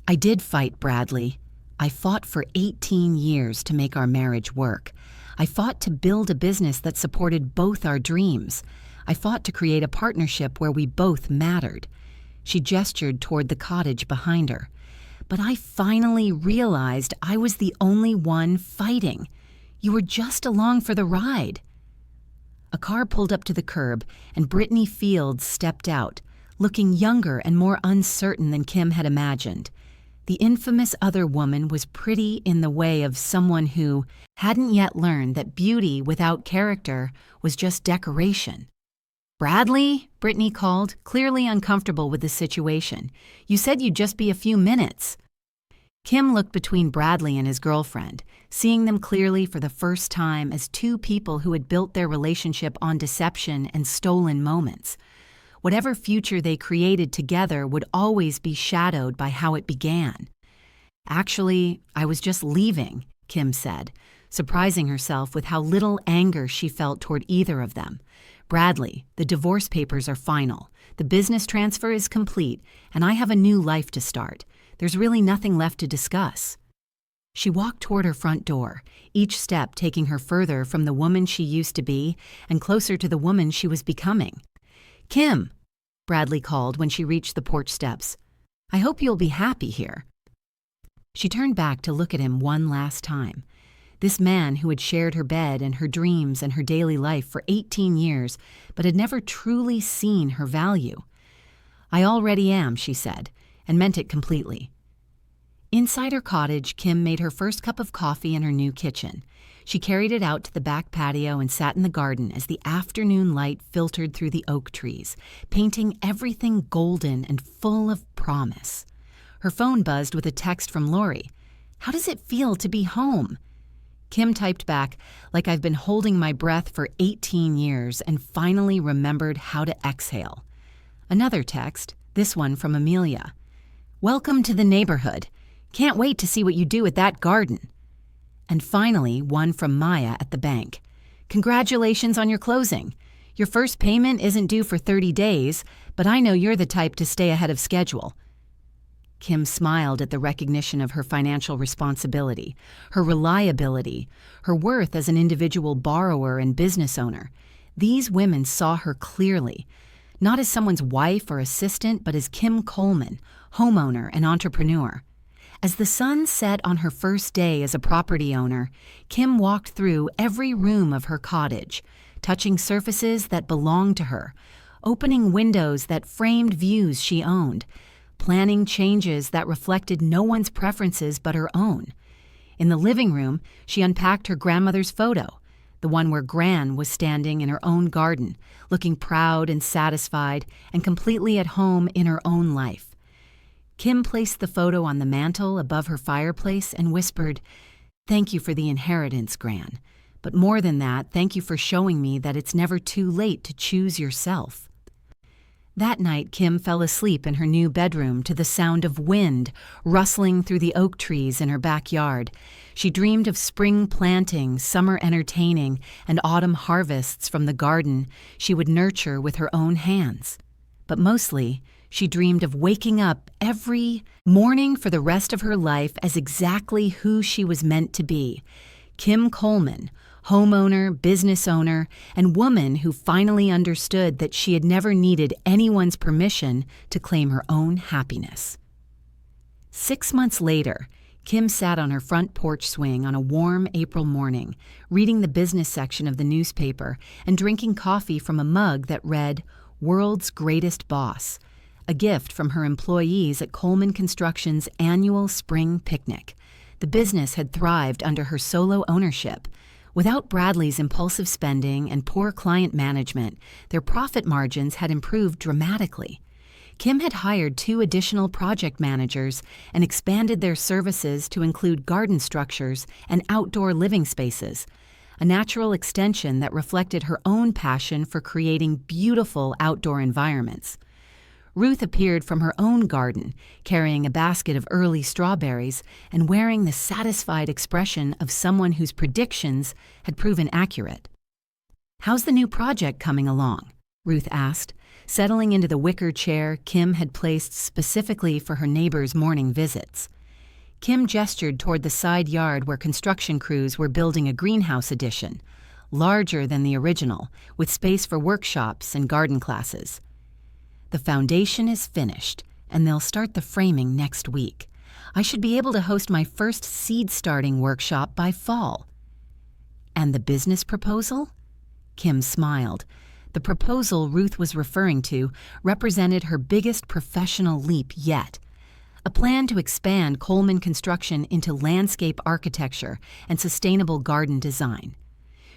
"I did fight, Bradley. I fought for 18 years to make our marriage work. I fought to build a business that supported both our dreams. I fought to create a partnership where we both mattered." She gestured toward the cottage behind her. "But I finally realized I was the only one fighting. You were just along for the ride." A car pulled up to the curb, and Brittany Fields stepped out, looking younger and more uncertain than Kim had imagined. The infamous other woman was pretty in the way of someone who hadn't yet learned that beauty without character was just decoration. "Bradley," Brittany called, clearly uncomfortable with the situation. "You said you'd just be a few minutes." Kim looked between Bradley and his girlfriend, seeing them clearly for the first time as two people who had built their relationship on deception and stolen moments. Whatever future they created together would always be shadowed by how it began. "Actually, I was just leaving," Kim said, surprising herself with how little anger she felt toward either of them. "Bradley, the divorce papers are final. The business transfer is complete, and I have a new life to start. There's really nothing left to discuss." She walked toward her front door, each step taking her further from the woman she used to be and closer to the woman she was becoming. "Kim," Bradley called when she reached the porch steps. "I hope you'll be happy here." She turned back to look at him one last time. This man who had shared her bed and her dreams and her daily life for 18 years, but had never truly seen her value. "I already am," she said, and meant it completely. Inside her cottage, Kim made her first cup of coffee in her new kitchen. She carried it out to the back patio and sat in the garden as the afternoon light filtered through the oak trees, painting everything golden and full of promise. Her phone buzzed with a text from Lori. "How does it feel to be home?" Kim typed back, "Like I've been holding my breath for 18 years and finally remembered how to exhale." Another text, this one from Amelia. "Welcome to the neighborhood. Can't wait to see what you do with that garden." And finally, one from Maya at the bank. "Congratulations on your closing. Your first payment isn't due for 30 days, but I know you're the type to stay ahead of schedule." Kim smiled at the recognition of her financial responsibility, her reliability, her worth as an individual borrower and business owner. These women saw her clearly, not as someone's wife or assistant, but as Kim Coleman, homeowner and entrepreneur. As the sun set on her first day as a property owner, Kim walked through every room of her cottage, touching surfaces that belonged to her, opening windows that framed views she owned, planning changes that reflected no one's preferences but her own. In the living room, she unpacked her grandmother's photo, the one where Gran was standing in her own garden, looking proud and satisfied and completely at home in her own life. Kim placed the photo on the mantel above her fireplace and whispered, "Thank you for the inheritance, Gran. But more than that, thank you for showing me that it's never too late to choose yourself." That night, Kim fell asleep in her new bedroom to the sound of wind rustling through the oak trees in her backyard. She dreamed of spring planting, summer entertaining, and autumn harvests from the garden she would nurture with her own hands. But mostly, she dreamed of waking up every morning for the rest of her life as exactly who she was meant to be, Kim Coleman, homeowner, business owner, and woman who finally understood that she had never needed anyone's permission to claim her own happiness. 6 months later, Kim sat on her front porch swing on a warm April morning, reading the business section of the newspaper and drinking coffee from a mug that read, "World's Greatest Boss," a gift from her employees at Coleman Construction's annual spring picnic. The business had thrived under her solo ownership. Without Bradley's impulsive spending and poor client management, their profit margins had improved dramatically. Kim had hired 2 additional project managers and expanded their services to include garden structures and outdoor living spaces, a natural extension that reflected her own passion for creating beautiful outdoor environments. Ruth appeared from her own garden, carrying a basket of early strawberries and wearing the satisfied expression of someone whose predictions had proven accurate. "How's the new project coming along?" Ruth asked, settling into the wicker chair Kim had placed specifically for her neighbor's morning visits. Kim gestured toward the side yard where construction crews were building a greenhouse addition, larger than the original, with space for workshops and garden classes. "The foundation is finished, and they'll start the framing next week. I should be able to host my first seed starting workshop by fall." "And the business proposal?" Kim smiled. The proposal Ruth was referring to represented her biggest professional leap yet. A plan to expand Coleman Construction into landscape architecture and sustainable garden design.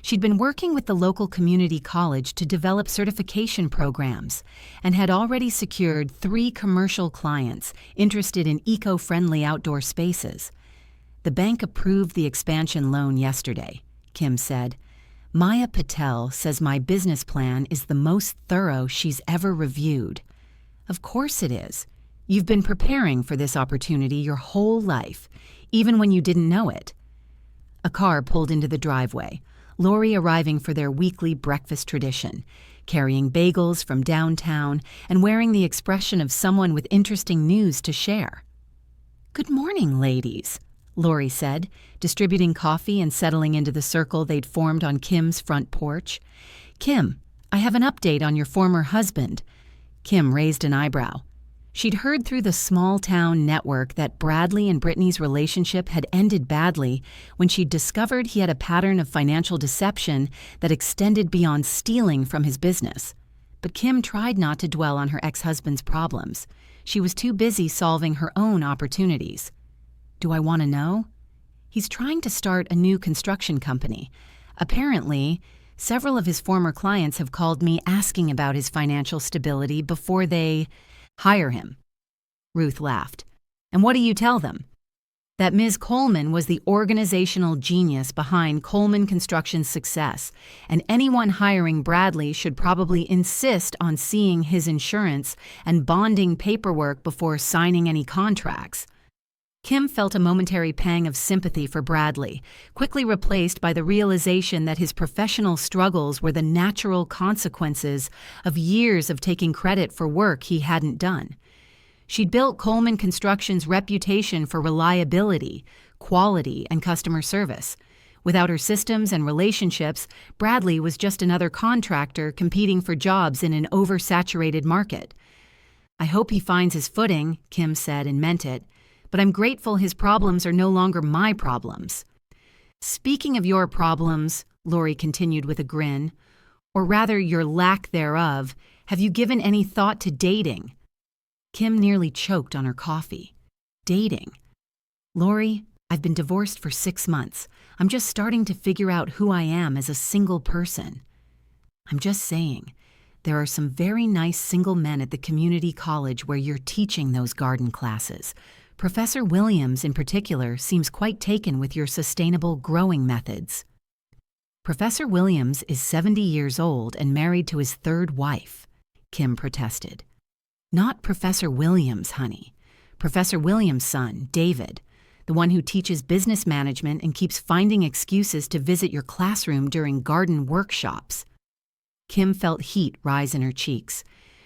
She'd been working with the local community college to develop certification programs and had already secured 3 commercial clients interested in eco-friendly outdoor spaces. "The bank approved the expansion loan yesterday," Kim said. "Maya Patel says my business plan is the most thorough she's ever reviewed." "Of course it is. You've been preparing for this opportunity your whole life, even when you didn't know it." A car pulled into the driveway, Lori arriving for their weekly breakfast tradition, carrying bagels from downtown and wearing the expression of someone with interesting news to share. "Good morning, ladies," Lori said, distributing coffee and settling into the circle they'd formed on Kim's front porch. "Kim, I have an update on your former husband." Kim raised an eyebrow. She'd heard through the small-town network that Bradley and Brittany's relationship had ended badly when she'd discovered he had a pattern of financial deception that extended beyond stealing from his business. But Kim tried not to dwell on her ex-husband's problems. She was too busy solving her own opportunities. "Do I want to know?" "He's trying to start a new construction company. Apparently, several of his former clients have called me asking about his financial stability before they hire him." Ruth laughed. "And what do you tell them?" "That Ms. Coleman was the organizational genius behind Coleman Construction's success, and anyone hiring Bradley should probably insist on seeing his insurance and bonding paperwork before signing any contracts." Kim felt a momentary pang of sympathy for Bradley, quickly replaced by the realization that his professional struggles were the natural consequences of years of taking credit for work he hadn't done. She'd built Coleman Construction's reputation for reliability, quality, and customer service. Without her systems and relationships, Bradley was just another contractor competing for jobs in an oversaturated market. "I hope he finds his footing," Kim said and meant it. "But I'm grateful his problems are no longer my problems." "Speaking of your problems," Lori continued with a grin, "or rather your lack thereof, have you given any thought to dating?" Kim nearly choked on her coffee. "Dating? Lori, I've been divorced for 6 months. I'm just starting to figure out who I am as a single person." "I'm just saying, there are some very nice single men at the community college where you're teaching those garden classes. Professor Williams, in particular, seems quite taken with your sustainable growing methods." "Professor Williams is 70 years old and married to his 3rd wife," Kim protested. "Not Professor Williams, honey. Professor Williams' son, David, the one who teaches business management and keeps finding excuses to visit your classroom during garden workshops." Kim felt heat rise in her cheeks.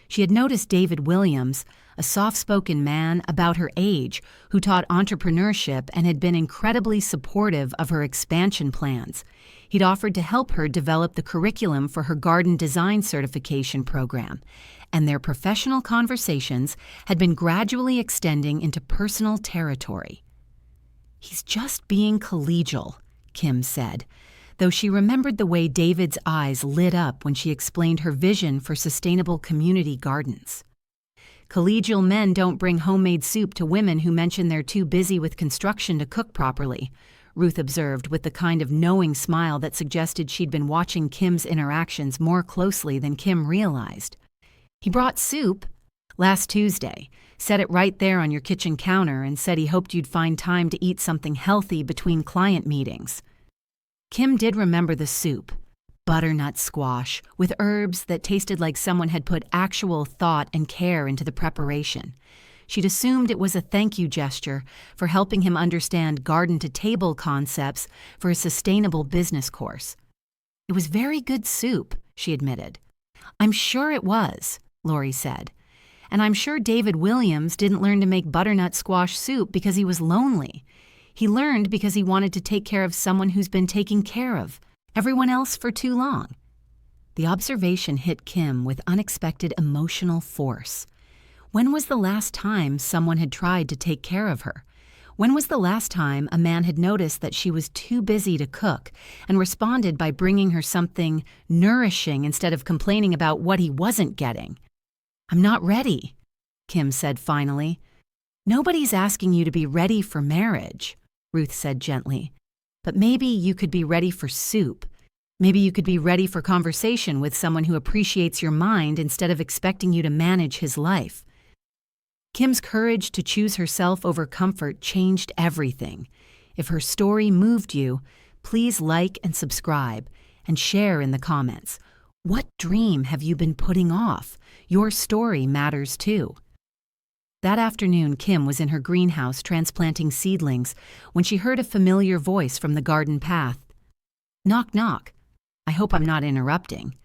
She had noticed David Williams, a soft-spoken man about her age who taught entrepreneurship and had been incredibly supportive of her expansion plans. He'd offered to help her develop the curriculum for her garden design certification program, and their professional conversations had been gradually extending into personal territory. "He's just being collegial," Kim said, though she remembered the way David's eyes lit up when she explained her vision for sustainable community gardens. "Collegial men don't bring homemade soup to women who mention they're too busy with construction to cook properly," Ruth observed with the kind of knowing smile that suggested she'd been watching Kim's interactions more closely than Kim realized. "He brought soup last Tuesday, set it right there on your kitchen counter, and said he hoped you'd find time to eat something healthy between client meetings." Kim did remember the soup, butternut squash, with herbs that tasted like someone had put actual thought and care into the preparation. She'd assumed it was a thank you gesture for helping him understand garden-to-table concepts for a sustainable business course. "It was very good soup," she admitted. "I'm sure it was," Lori said. "And I'm sure David Williams didn't learn to make butternut squash soup because he was lonely. He learned because he wanted to take care of someone who's been taking care of everyone else for too long." The observation hit Kim with unexpected emotional force. When was the last time someone had tried to take care of her? When was the last time a man had noticed that she was too busy to cook and responded by bringing her something nourishing instead of complaining about what he wasn't getting? "I'm not ready," Kim said finally. "Nobody's asking you to be ready for marriage," Ruth said gently. "But maybe you could be ready for soup. Maybe you could be ready for conversation with someone who appreciates your mind instead of expecting you to manage his life." Kim's courage to choose herself over comfort changed everything. If her story moved you, please like and subscribe and share in the comments. What dream have you been putting off? Your story matters too. That afternoon, Kim was in her greenhouse transplanting seedlings when she heard a familiar voice from the garden path. "Knock, knock. I hope I'm not interrupting."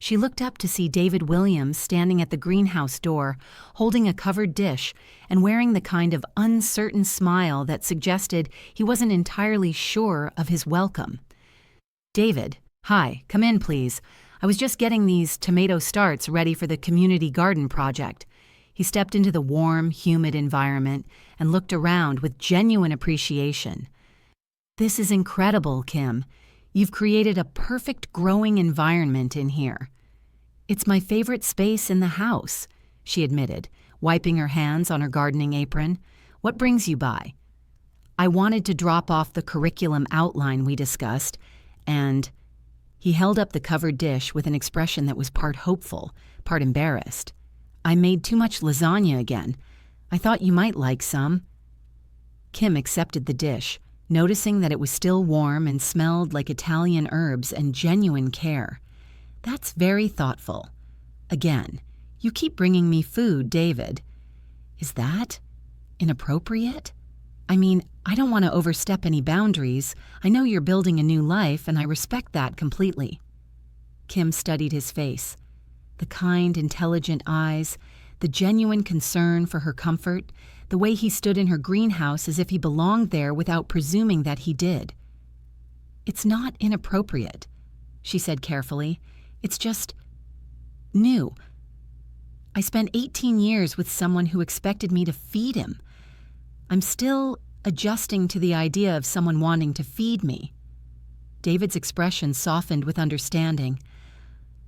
She looked up to see David Williams standing at the greenhouse door, holding a covered dish and wearing the kind of uncertain smile that suggested he wasn't entirely sure of his welcome. "David, hi, come in please. I was just getting these tomato starts ready for the community garden project." He stepped into the warm, humid environment and looked around with genuine appreciation. "This is incredible, Kim. You've created a perfect growing environment in here." "It's my favorite space in the house," she admitted, wiping her hands on her gardening apron. "What brings you by?" "I wanted to drop off the curriculum outline we discussed, and—" He held up the covered dish with an expression that was part hopeful, part embarrassed. "I made too much lasagna again. I thought you might like some." Kim accepted the dish, noticing that it was still warm and smelled like Italian herbs and genuine care. "That's very thoughtful. Again, you keep bringing me food, David." "Is that inappropriate? I mean, I don't want to overstep any boundaries. I know you're building a new life, and I respect that completely." Kim studied his face. The kind, intelligent eyes, the genuine concern for her comfort, the way he stood in her greenhouse as if he belonged there without presuming that he did. "It's not inappropriate," she said carefully. "It's just new. I spent 18 years with someone who expected me to feed him. I'm still adjusting to the idea of someone wanting to feed me." David's expression softened with understanding.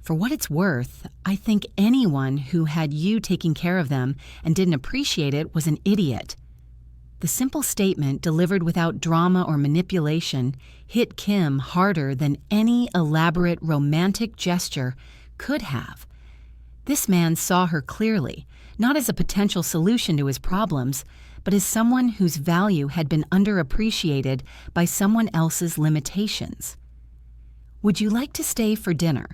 "For what it's worth, I think anyone who had you taking care of them and didn't appreciate it was an idiot." The simple statement, delivered without drama or manipulation, hit Kim harder than any elaborate romantic gesture could have. This man saw her clearly, not as a potential solution to his problems, but as someone whose value had been underappreciated by someone else's limitations. "Would you like to stay for dinner?"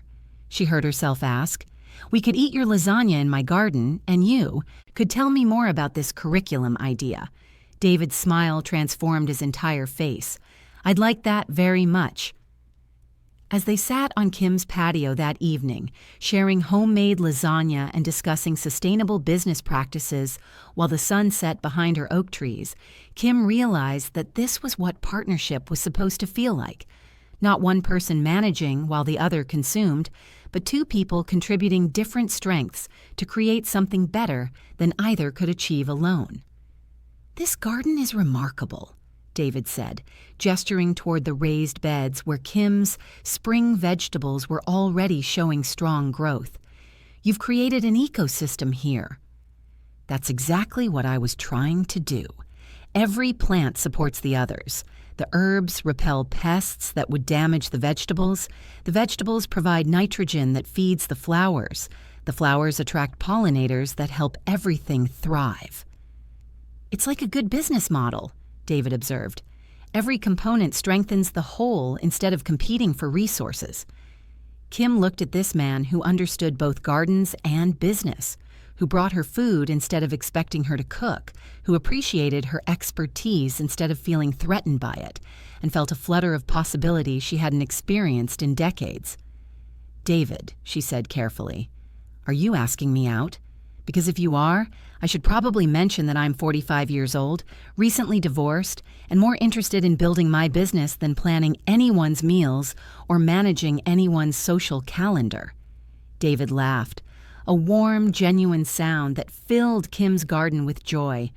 she heard herself ask. "We could eat your lasagna in my garden, and you could tell me more about this curriculum idea." David's smile transformed his entire face. "I'd like that very much." As they sat on Kim's patio that evening, sharing homemade lasagna and discussing sustainable business practices while the sun set behind her oak trees, Kim realized that this was what partnership was supposed to feel like. Not one person managing while the other consumed, but two people contributing different strengths to create something better than either could achieve alone. "This garden is remarkable," David said, gesturing toward the raised beds where Kim's spring vegetables were already showing strong growth. "You've created an ecosystem here." "That's exactly what I was trying to do. Every plant supports the others. The herbs repel pests that would damage the vegetables provide nitrogen that feeds the flowers attract pollinators that help everything thrive." "It's like a good business model," David observed. "Every component strengthens the whole instead of competing for resources." Kim looked at this man who understood both gardens and business, who brought her food instead of expecting her to cook, who appreciated her expertise instead of feeling threatened by it, and felt a flutter of possibility she hadn't experienced in decades. "David," she said carefully, "are you asking me out? Because if you are, I should probably mention that I'm 45 years old, recently divorced, and more interested in building my business than planning anyone's meals or managing anyone's social calendar." David laughed, a warm, genuine sound that filled Kim's garden with joy.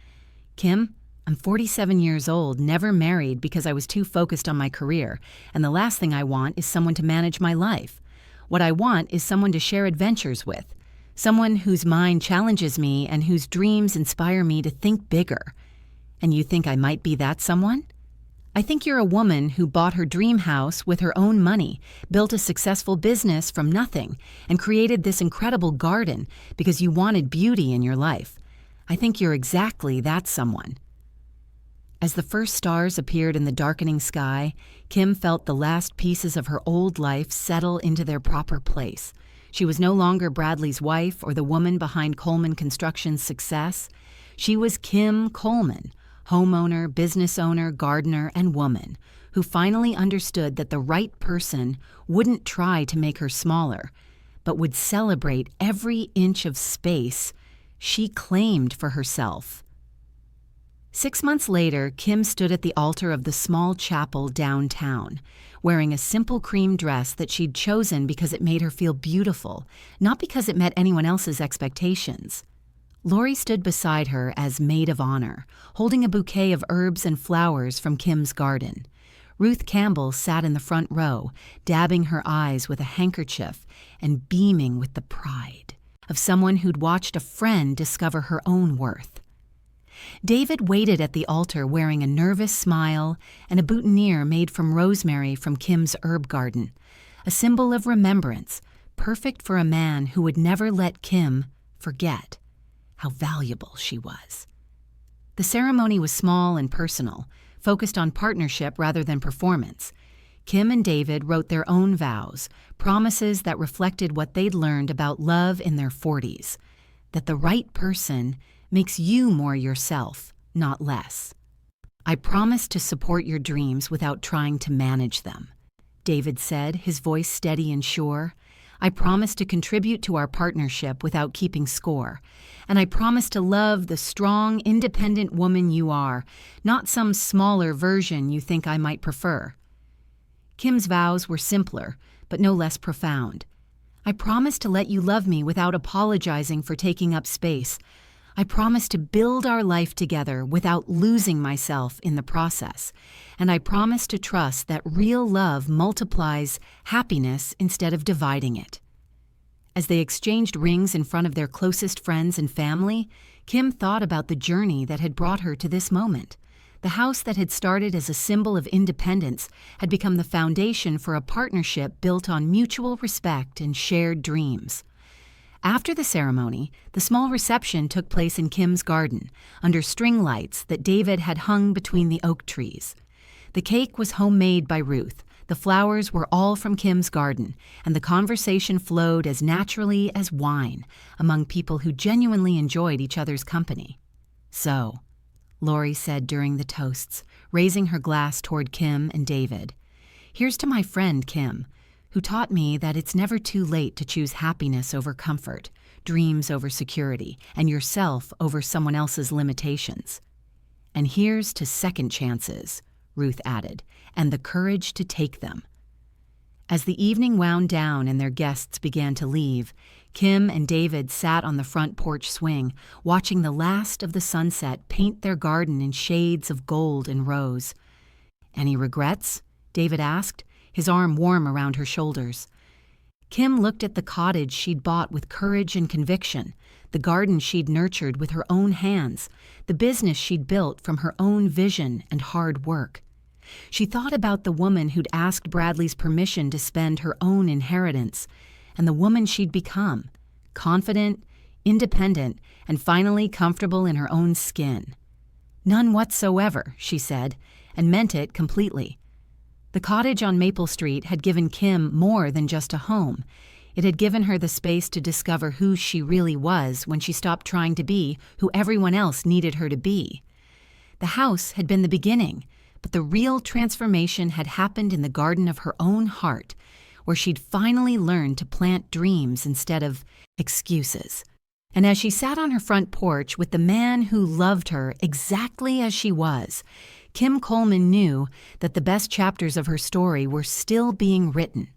"Kim, I'm 47 years old, never married because I was too focused on my career, and the last thing I want is someone to manage my life. What I want is someone to share adventures with. Someone whose mind challenges me and whose dreams inspire me to think bigger. And you think I might be that someone? I think you're a woman who bought her dream house with her own money, built a successful business from nothing, and created this incredible garden because you wanted beauty in your life. I think you're exactly that someone." As the first stars appeared in the darkening sky, Kim felt the last pieces of her old life settle into their proper place. She was no longer Bradley's wife or the woman behind Coleman Construction's success. She was Kim Coleman, homeowner, business owner, gardener, and woman, who finally understood that the right person wouldn't try to make her smaller, but would celebrate every inch of space she claimed for herself. 6 months later, Kim stood at the altar of the small chapel downtown, wearing a simple cream dress that she'd chosen because it made her feel beautiful, not because it met anyone else's expectations. Lori stood beside her as maid of honor, holding a bouquet of herbs and flowers from Kim's garden. Ruth Campbell sat in the front row, dabbing her eyes with a handkerchief and beaming with the pride of someone who'd watched a friend discover her own worth. David waited at the altar wearing a nervous smile and a boutonniere made from rosemary from Kim's herb garden, a symbol of remembrance, perfect for a man who would never let Kim forget how valuable she was. The ceremony was small and personal, focused on partnership rather than performance. Kim and David wrote their own vows, promises that reflected what they'd learned about love in their 40s, that the right person makes you more yourself, not less. "I promise to support your dreams without trying to manage them," David said, his voice steady and sure. "I promise to contribute to our partnership without keeping score. And I promise to love the strong, independent woman you are, not some smaller version you think I might prefer." Kim's vows were simpler, but no less profound. "I promise to let you love me without apologizing for taking up space. I promise to build our life together without losing myself in the process. And I promise to trust that real love multiplies happiness instead of dividing it." As they exchanged rings in front of their closest friends and family, Kim thought about the journey that had brought her to this moment. The house that had started as a symbol of independence had become the foundation for a partnership built on mutual respect and shared dreams. After the ceremony, the small reception took place in Kim's garden, under string lights that David had hung between the oak trees. The cake was homemade by Ruth, the flowers were all from Kim's garden, and the conversation flowed as naturally as wine among people who genuinely enjoyed each other's company. "So," Lori said during the toasts, raising her glass toward Kim and David, "here's to my friend Kim, who taught me that it's never too late to choose happiness over comfort, dreams over security, and yourself over someone else's limitations. And here's to second chances," Ruth added, "and the courage to take them." As the evening wound down and their guests began to leave, Kim and David sat on the front porch swing, watching the last of the sunset paint their garden in shades of gold and rose. "Any regrets?" David asked, his arm warm around her shoulders. Kim looked at the cottage she'd bought with courage and conviction, the garden she'd nurtured with her own hands, the business she'd built from her own vision and hard work. She thought about the woman who'd asked Bradley's permission to spend her own inheritance, and the woman she'd become, confident, independent, and finally comfortable in her own skin. "None whatsoever," she said, and meant it completely. The cottage on Maple Street had given Kim more than just a home. It had given her the space to discover who she really was when she stopped trying to be who everyone else needed her to be. The house had been the beginning, but the real transformation had happened in the garden of her own heart, where she'd finally learned to plant dreams instead of excuses. And as she sat on her front porch with the man who loved her exactly as she was, Kim Coleman knew that the best chapters of her story were still being written.